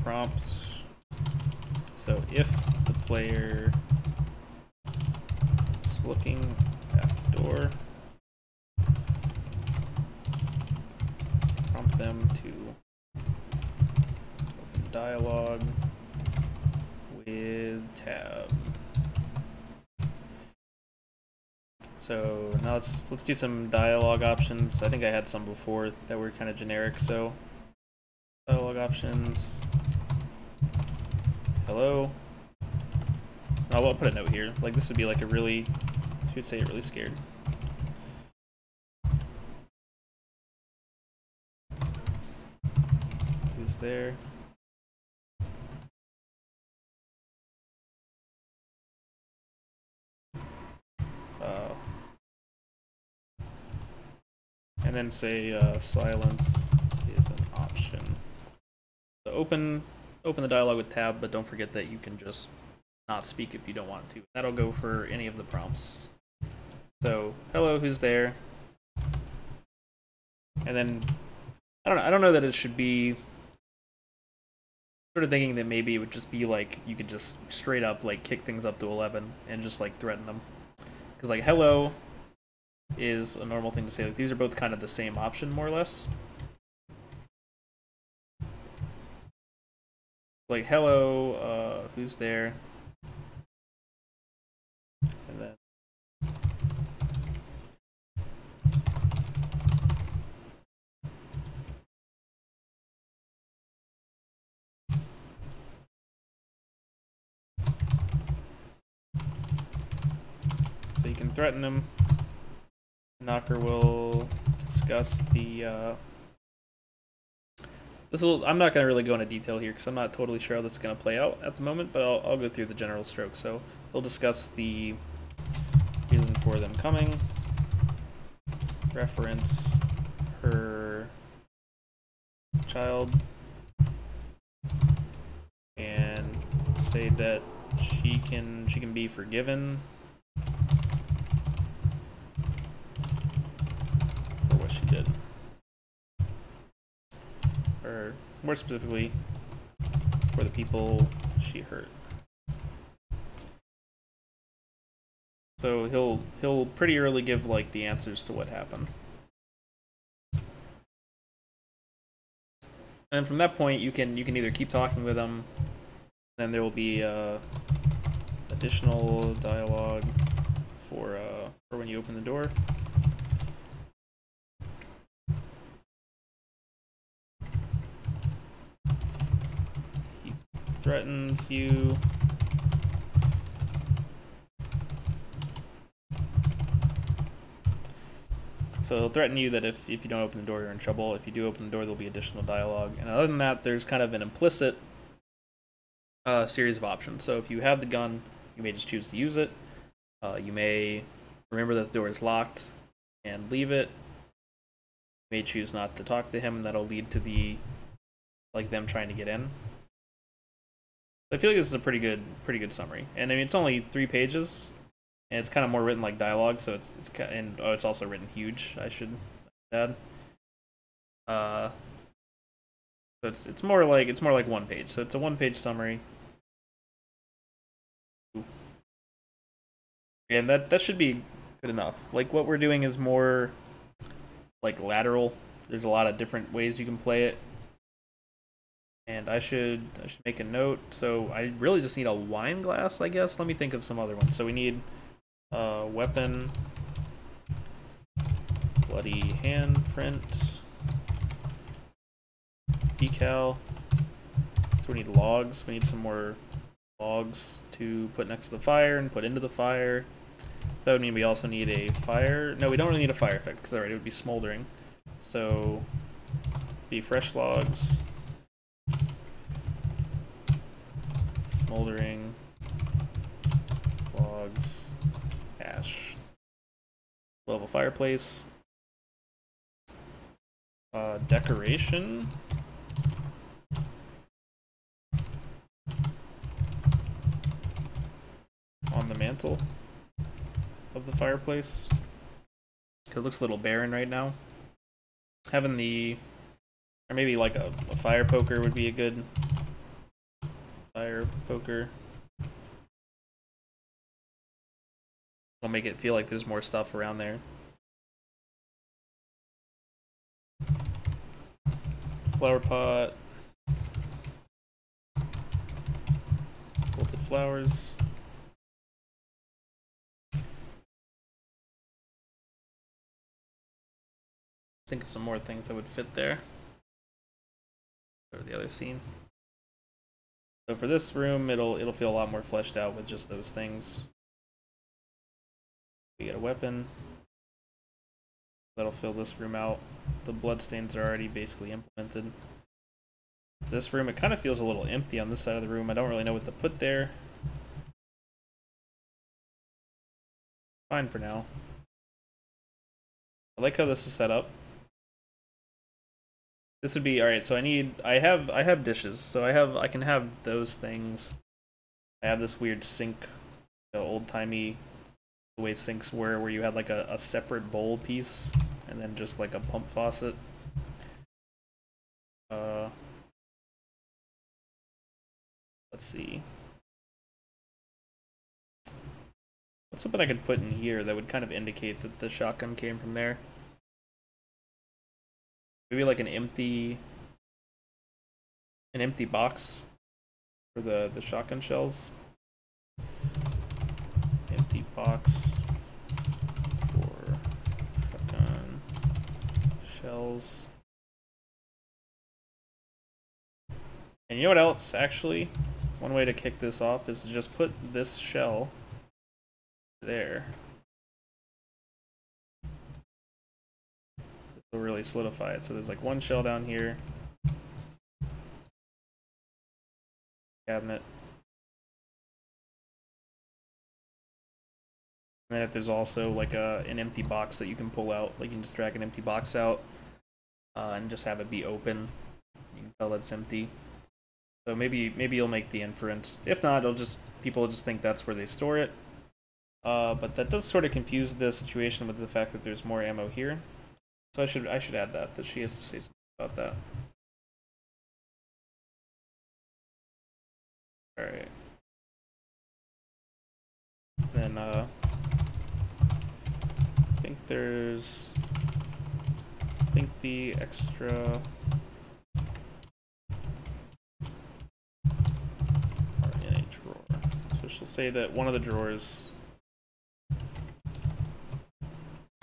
prompt. So if the player is looking at the door, prompt them to open dialogue with tab. So now let's do some dialogue options. I think I had some before that were kind of generic. So dialogue options. Hello. Oh, I'll put a note here. Like this would be like a really, should say really scared. Who's there? And then say silence is an option. So open the dialogue with tab, but don't forget that you can just not speak if you don't want to. That'll go for any of the prompts. So hello, who's there? And then I don't know that it should be, sort of thinking that maybe it would just be like you could just straight up like kick things up to 11 and just like threaten them, because like hello is a normal thing to say. Like these are both kind of the same option more or less. Like hello, who's there? And then so you can threaten him. Knocker will discuss the I'm not going to really go into detail here because I'm not totally sure how this is going to play out at the moment, but I'll go through the general strokes. So we'll discuss the reason for them coming, reference her child, and say that she can be forgiven for what she did. Or more specifically, for the people she hurt. So he'll pretty early give like the answers to what happened. And from that point, you can either keep talking with them, then there will be additional dialogue for when you open the door. Threatens you. So he'll threaten you that if you don't open the door, you're in trouble. If you do open the door, there'll be additional dialogue. And other than that, there's kind of an implicit series of options. So if you have the gun, you may just choose to use it. You may remember that the door is locked and leave it. You may choose not to talk to him, and that'll lead to them trying to get in. I feel like this is a pretty good summary, and I mean it's only 3 pages, and it's kind of more written like dialogue, so it's also written huge. I should add. So it's more like 1 page. So it's a 1-page summary, and that should be good enough. Like what we're doing is more like lateral. There's a lot of different ways you can play it. And I should make a note. So I really just need a wine glass, I guess. Let me think of some other ones. So we need weapon, bloody handprint, decal. So we need logs. We need some more logs to put next to the fire and put into the fire. So that would mean we also need a fire. No, we don't really need a fire effect because it would be smoldering. So be fresh logs. Smoldering, logs, ash. We'll have a fireplace. Decoration. On the mantle of the fireplace. Because it looks a little barren right now. Having or maybe like a fire poker would be a good fire poker. I'll make it feel like there's more stuff around there. Flower pot. Wilted flowers. Think of some more things that would fit there. Go to the other scene. So for this room, it'll feel a lot more fleshed out with just those things. We get a weapon. That'll fill this room out. The bloodstains are already basically implemented. This room, it kind of feels a little empty on this side of the room. I don't really know what to put there. Fine for now. I like how this is set up. This would be alright. So I have dishes. So I can have those things. I have this weird sink, the old timey the way sinks were, where you had like a separate bowl piece and then just like a pump faucet. Let's see. What's something I could put in here that would kind of indicate that the shotgun came from there? Maybe like an empty box for the shotgun shells. Empty box for shotgun shells. And you know what else, actually? One way to kick this off is to just put this shell there. This will really solidify it. So there's like one shell down here. Cabinet. And then if there's also like an empty box that you can pull out, like you can just drag an empty box out and just have it be open. You can tell that's empty. So maybe you'll make the inference. If not, people will just think that's where they store it. But that does sort of confuse the situation with the fact that there's more ammo here. So I should add that she has to say something about that. Alright. Then I think the extra are in a drawer. So she'll say that one of the drawers,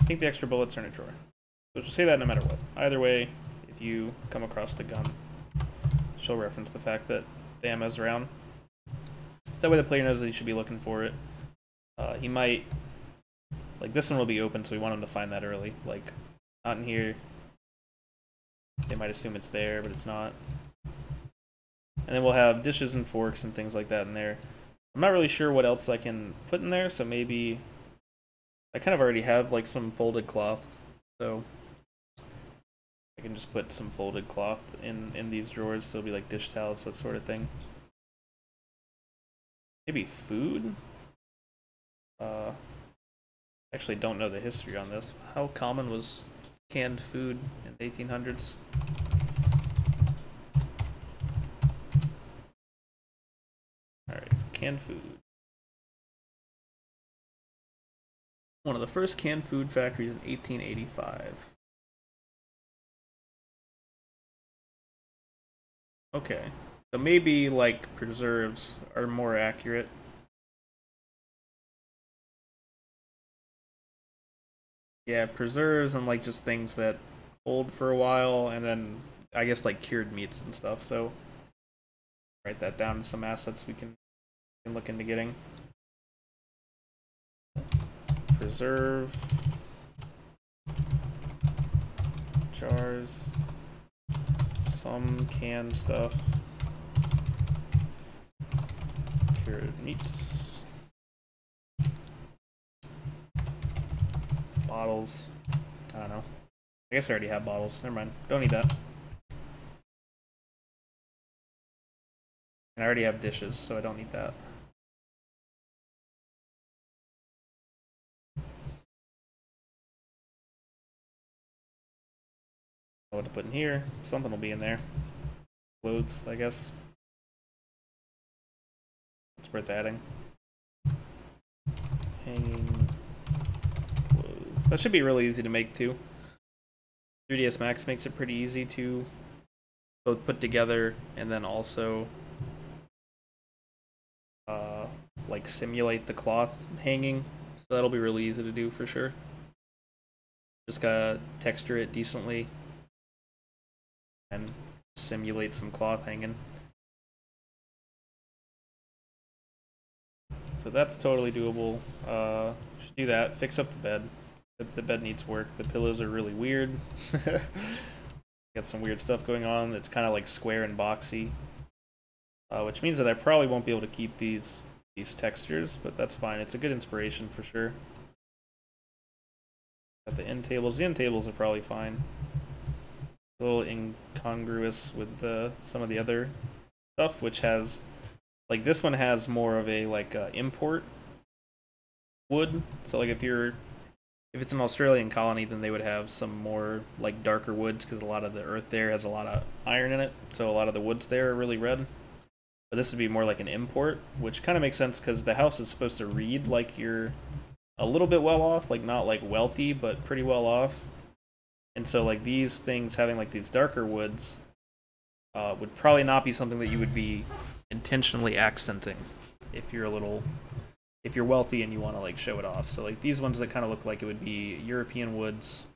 I think the extra bullets are in a drawer. So she'll say that no matter what. Either way, if you come across the gun, she'll reference the fact that the ammo's around. So that way the player knows that he should be looking for it. He might, like this one will be open, so we want him to find that early. Like, not in here. They might assume it's there, but it's not. And then we'll have dishes and forks and things like that in there. I'm not really sure what else I can put in there, so maybe I kind of already have like some folded cloth, so I can just put some folded cloth in these drawers, so it'll be like dish towels, that sort of thing. Maybe food? Actually don't know the history on this. How common was canned food in the 1800s? Alright, it's canned food. One of the first canned food factories in 1885. Okay, so maybe like preserves are more accurate. Yeah, preserves and like just things that hold for a while, and then I guess like cured meats and stuff. So write that down to some assets we can look into getting. Preserve jars, some canned stuff, cured meats, bottles. I don't know. I guess I already have bottles. Never mind. Don't need that. And I already have dishes, so I don't need that. What to put in here? Something will be in there. Clothes, I guess. It's worth adding. Hanging clothes. That should be really easy to make too. 3ds Max makes it pretty easy to both put together and then also like simulate the cloth hanging. So that'll be really easy to do for sure. Just gotta texture it decently and simulate some cloth hanging. So that's totally doable. Should do that. Fix up the bed. The bed needs work. The pillows are really weird. Got some weird stuff going on. It's kind of like square and boxy, which means that I probably won't be able to keep these textures, but that's fine. It's a good inspiration for sure. Got the end tables. The end tables are probably fine. A little incongruous with some of the other stuff, which has, like, this one has more of a like import wood. So like if it's an Australian colony, then they would have some more like darker woods because a lot of the earth there has a lot of iron in it. So a lot of the woods there are really red. But this would be more like an import, which kind of makes sense because the house is supposed to read like you're a little bit well off, like not like wealthy, but pretty well off. And so like these things having like these darker woods would probably not be something that you would be intentionally accenting if you're wealthy and you want to like show it off. So like these ones that kind of look like it would be European woods,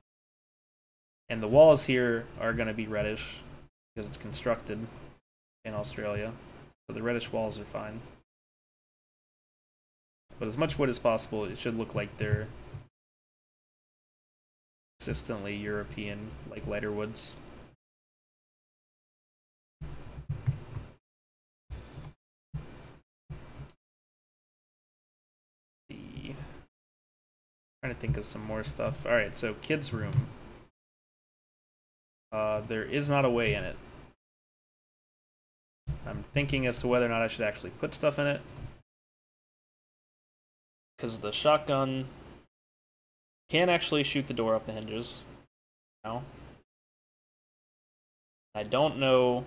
and the walls here are going to be reddish because it's constructed in Australia, so the reddish walls are fine. But as much wood as possible, it should look like they're consistently European, like lighter woods. Trying to think of some more stuff. Alright, so kids' room. There is not a way in it. I'm thinking as to whether or not I should actually put stuff in it. Because the shotgun can actually shoot the door off the hinges. Now, I don't know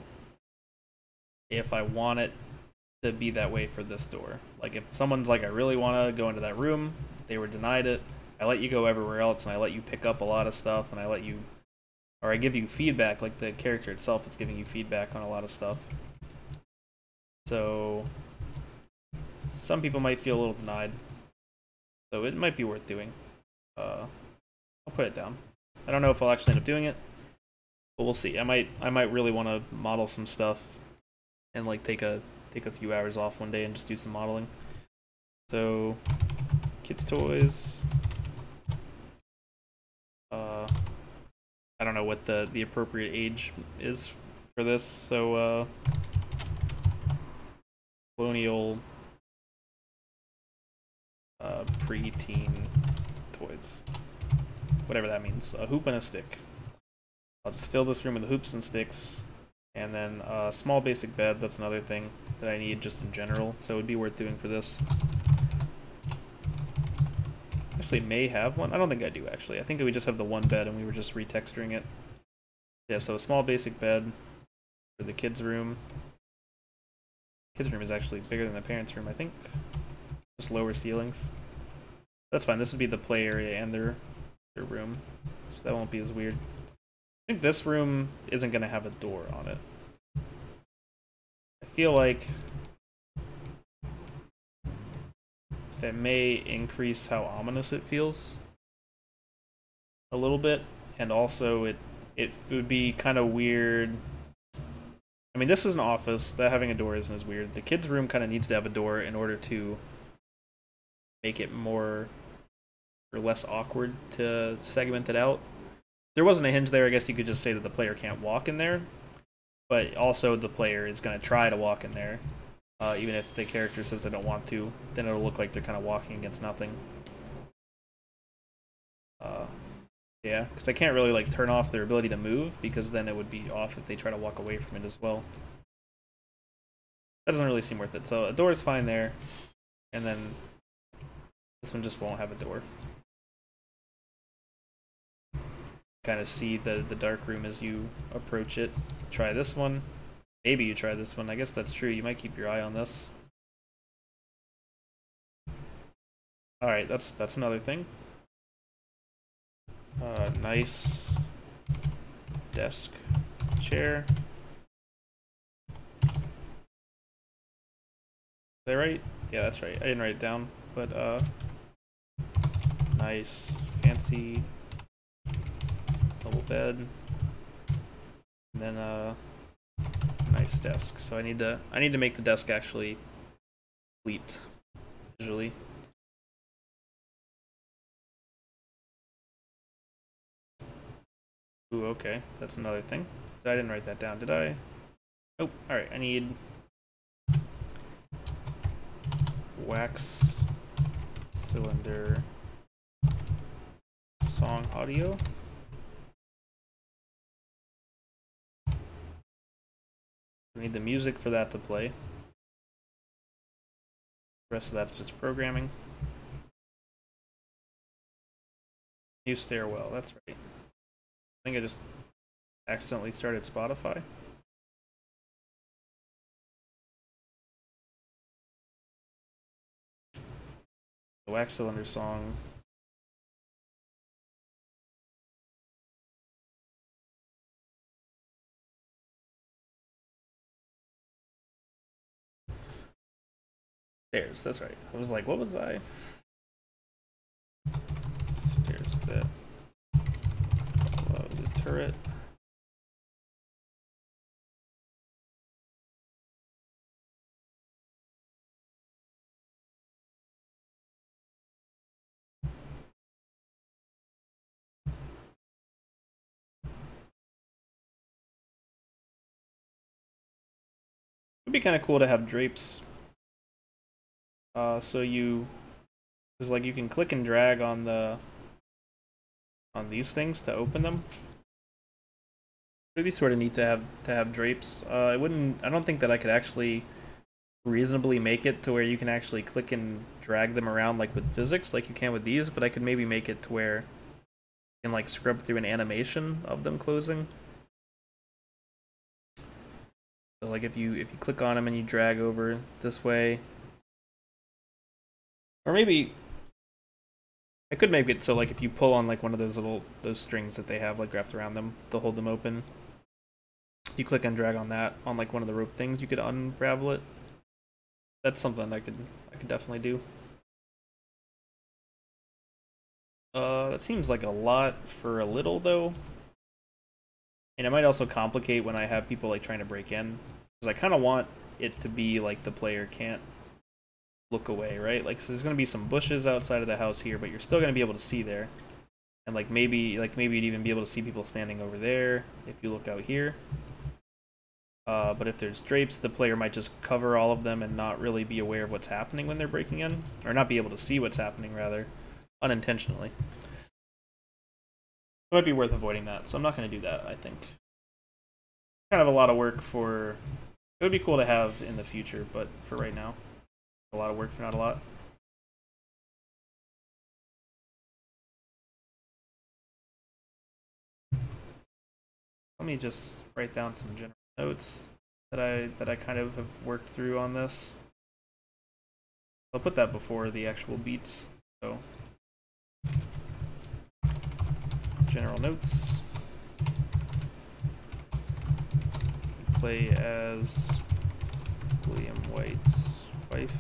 if I want it to be that way for this door. Like if someone's like, I really want to go into that room, they were denied it, I let you go everywhere else, and I let you pick up a lot of stuff, and I give you feedback, like the character itself is giving you feedback on a lot of stuff. So, some people might feel a little denied. So it might be worth doing. I'll put it down. I don't know if I'll actually end up doing it, but we'll see. I might really want to model some stuff and like take a few hours off one day and just do some modeling. So, kids' toys. I don't know what the appropriate age is for this, so colonial pre-teen toys. Whatever that means. A hoop and a stick. I'll just fill this room with hoops and sticks. And then a small basic bed, that's another thing that I need just in general, so it would be worth doing for this. Actually may have one. I don't think I do actually. I think we just have the one bed and we were just retexturing it. Yeah, so a small basic bed for the kids' room. Kids' room is actually bigger than the parents' room, I think. Just lower ceilings. That's fine. This would be the play area and their room, so that won't be as weird. I think this room isn't going to have a door on it. I feel like that may increase how ominous it feels a little bit, and also it would be kind of weird. I mean, this is an office. That having a door isn't as weird. The kids' room kind of needs to have a door in order to make it more or less awkward to segment it out. If there wasn't a hinge there, I guess you could just say that the player can't walk in there, but also the player is going to try to walk in there. Even if the character says they don't want to, then it'll look like they're kind of walking against nothing. Yeah, because I can't really like turn off their ability to move, because then it would be off if they try to walk away from it as well. That doesn't really seem worth it. So a door is fine there, and then this one just won't have a door. Kind of see the dark room as you approach it. Try this one. Maybe you try this one. I guess that's true. You might keep your eye on this. All right, that's another thing. Nice desk chair. Is that right? Yeah, that's right. I didn't write it down, but nice, fancy double bed, and then nice desk. So I need to make the desk actually complete visually. Ooh, okay, that's another thing. I didn't write that down, did I? Oh, all right. I need wax cylinder song audio. I need the music for that to play. The rest of that's just programming. New stairwell, that's right. I think I just accidentally started Spotify. The wax cylinder song. Stairs, that's right. I was like, what was I? Stairs that follow the turret. It'd be kind of cool to have drapes. So you, cause like you can click and drag on these things to open them. It'd be sort of neat to have drapes. I don't think that I could actually reasonably make it to where you can actually click and drag them around like with physics, like you can with these. But I could maybe make it to where you can like scrub through an animation of them closing. So like if you click on them and you drag over this way, or maybe I could make it so like if you pull on like one of those strings that they have like wrapped around them to hold them open, you click and drag on that on like one of the rope things, you could unravel it. That's something I could definitely do. That seems like a lot for a little though. And it might also complicate when I have people like trying to break in, because I kind of want it to be like the player can't look away, right? Like, so there's gonna be some bushes outside of the house here, but you're still gonna be able to see there, and like maybe you'd even be able to see people standing over there if you look out here. But if there's drapes, the player might just cover all of them and not really be aware of what's happening when they're breaking in, or not be able to see what's happening rather, unintentionally. It might be worth avoiding that, so I'm not going to do that, I think. Kind of a lot of work for... It would be cool to have in the future, but for right now, a lot of work for not a lot. Let me just write down some general notes that I kind of have worked through on this. I'll put that before the actual beats, so... General notes. Play as William White's wife.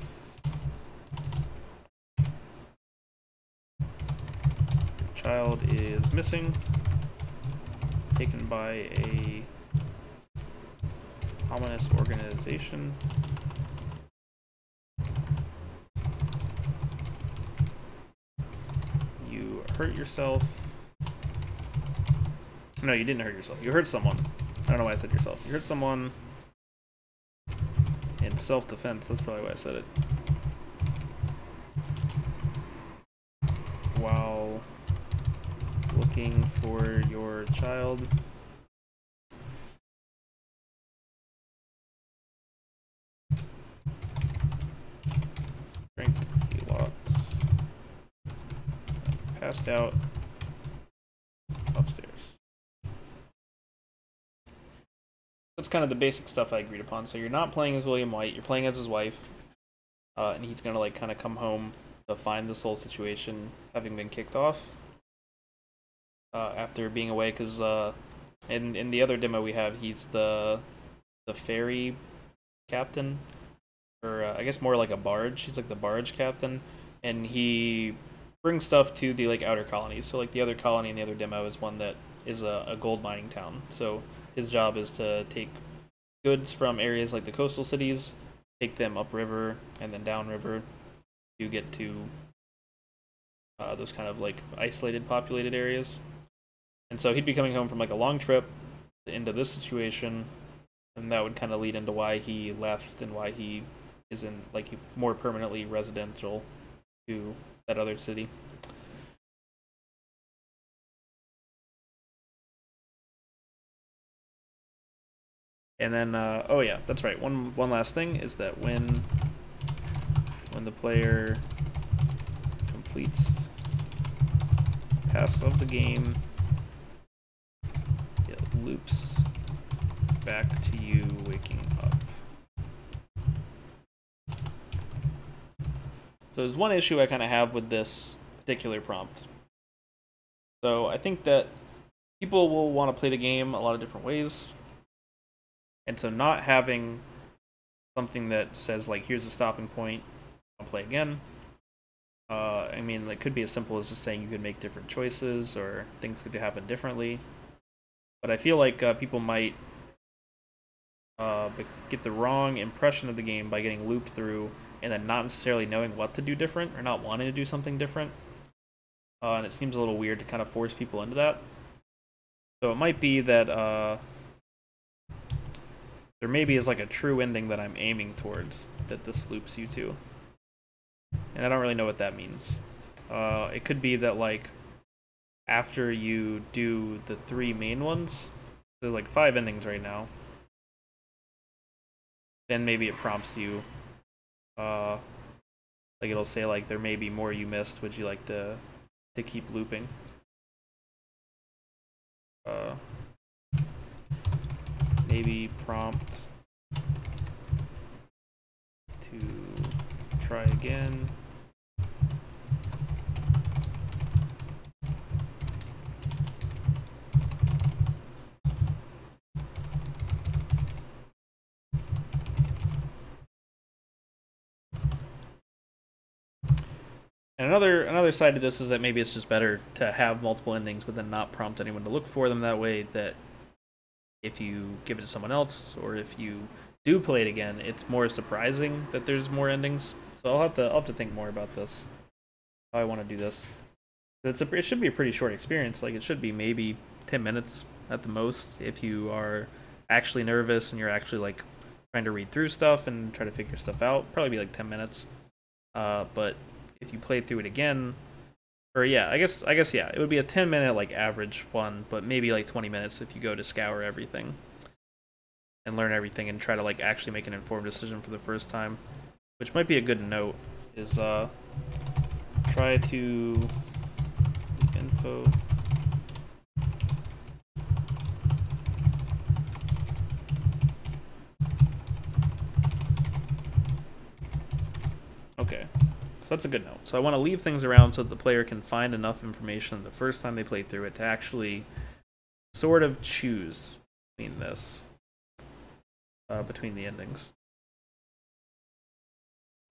Your child is missing, taken by a ominous organization. You hurt yourself. No, you didn't hurt yourself. You hurt someone. I don't know why I said yourself. You hurt someone in self-defense. That's probably why I said it. While looking for your child. Drink a lot. Passed out upstairs. That's kind of the basic stuff I agreed upon. So you're not playing as William White, you're playing as his wife, and he's gonna like kind of come home to find this whole situation having been kicked off after being away, because in the other demo we have, he's the ferry captain, or I guess more like a barge. He's like the barge captain, and he brings stuff to the like outer colonies. So like the other colony in the other demo is one that is a gold mining town. So his job is to take goods from areas like the coastal cities, take them upriver and then downriver to get to those kind of like isolated, populated areas. And so he'd be coming home from like a long trip into this situation, and that would kind of lead into why he left and why he isn't like more permanently residential to that other city. And then, oh yeah, that's right. One last thing is that when the player completes pass of the game, it loops back to you waking up. So there's one issue I kind of have with this particular prompt. So I think that people will want to play the game a lot of different ways. And so not having something that says, like, here's a stopping point, I'll play again. I mean, it could be as simple as just saying you could make different choices or things could happen differently. But I feel like people might get the wrong impression of the game by getting looped through and then not necessarily knowing what to do different or not wanting to do something different. And it seems a little weird to kind of force people into that. So it might be that there maybe is like a true ending that I'm aiming towards that this loops you to. And I don't really know what that means. It could be that like after you do the 3 main ones, there's like 5 endings right now, then maybe it prompts you, like it'll say like there may be more you missed, would you like to keep looping? Maybe prompt to try again. And another side to this is that maybe it's just better to have multiple endings but then not prompt anyone to look for them that way, that if you give it to someone else or if you do play it again, it's more surprising that there's more endings. So I'll have to think more about this, how I want to do this. It should be a pretty short experience. Like, it should be maybe 10 minutes at the most if you are actually nervous and you're actually like trying to read through stuff and try to figure stuff out. Probably be like 10 minutes. But if you play through it again, or yeah, I guess yeah, it would be a 10-minute like average one, but maybe like 20 minutes if you go to scour everything and learn everything and try to like actually make an informed decision for the first time. Which might be a good note is try to info okay. So that's a good note. So I want to leave things around so that the player can find enough information the first time they play through it to actually sort of choose between this, between the endings.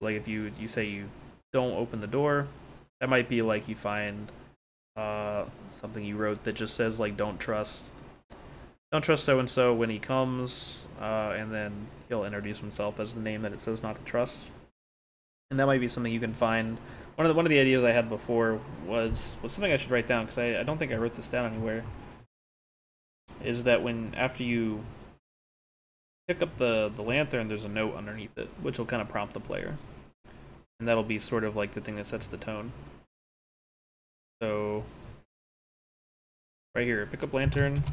Like if you say you don't open the door, that might be like you find something you wrote that just says like don't trust so and so when he comes, and then he'll introduce himself as the name that it says not to trust. And that might be something you can find. One of the ideas I had before was something I should write down, because I don't think I wrote this down anywhere. Is that after you pick up the lantern, there's a note underneath it, which will kind of prompt the player. And that'll be sort of like the thing that sets the tone. So, right here, pick up lantern,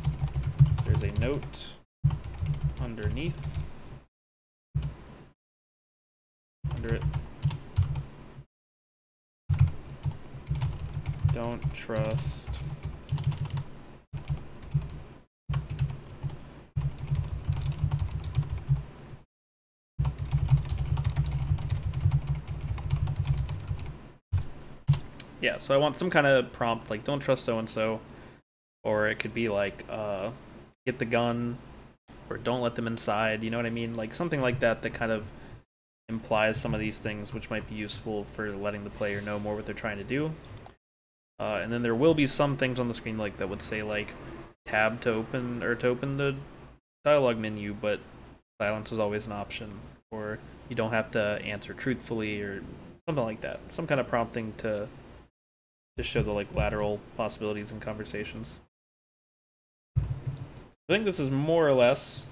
there's a note underneath, under it. Don't trust Yeah, so I want some kind of prompt, like, don't trust so-and-so, or it could be like, get the gun, or don't let them inside, you know what I mean? Like, something like that that kind of implies some of these things, which might be useful for letting the player know more what they're trying to do. And then there will be some things on the screen like that would say, like, tab to open, or to open the dialogue menu, but silence is always an option, or you don't have to answer truthfully, or something like that. Some kind of prompting to show the like lateral possibilities in conversations. I think this is more or less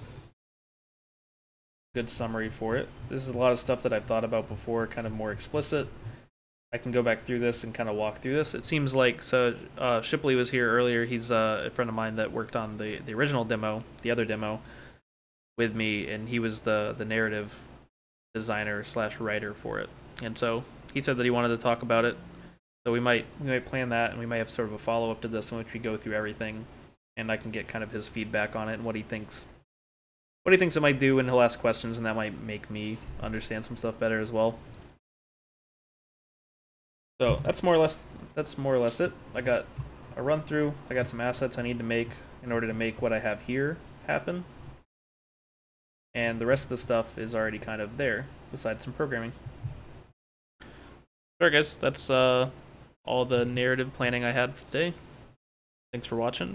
a good summary for it. This is a lot of stuff that I've thought about before, kind of more explicit. I can go back through this and kind of walk through this. It seems like, so Shipley was here earlier. He's a friend of mine that worked on the original demo, the other demo, with me, and he was the narrative designer slash writer for it. And so he said that he wanted to talk about it. So we might plan that, and we might have sort of a follow up to this in which we go through everything, and I can get kind of his feedback on it and what he thinks it might do, and he'll ask questions, and that might make me understand some stuff better as well. So that's more or less it. I got a run through. I got some assets I need to make in order to make what I have here happen. And the rest of the stuff is already kind of there, besides some programming. Alright guys, that's all the narrative planning I had for today. Thanks for watching.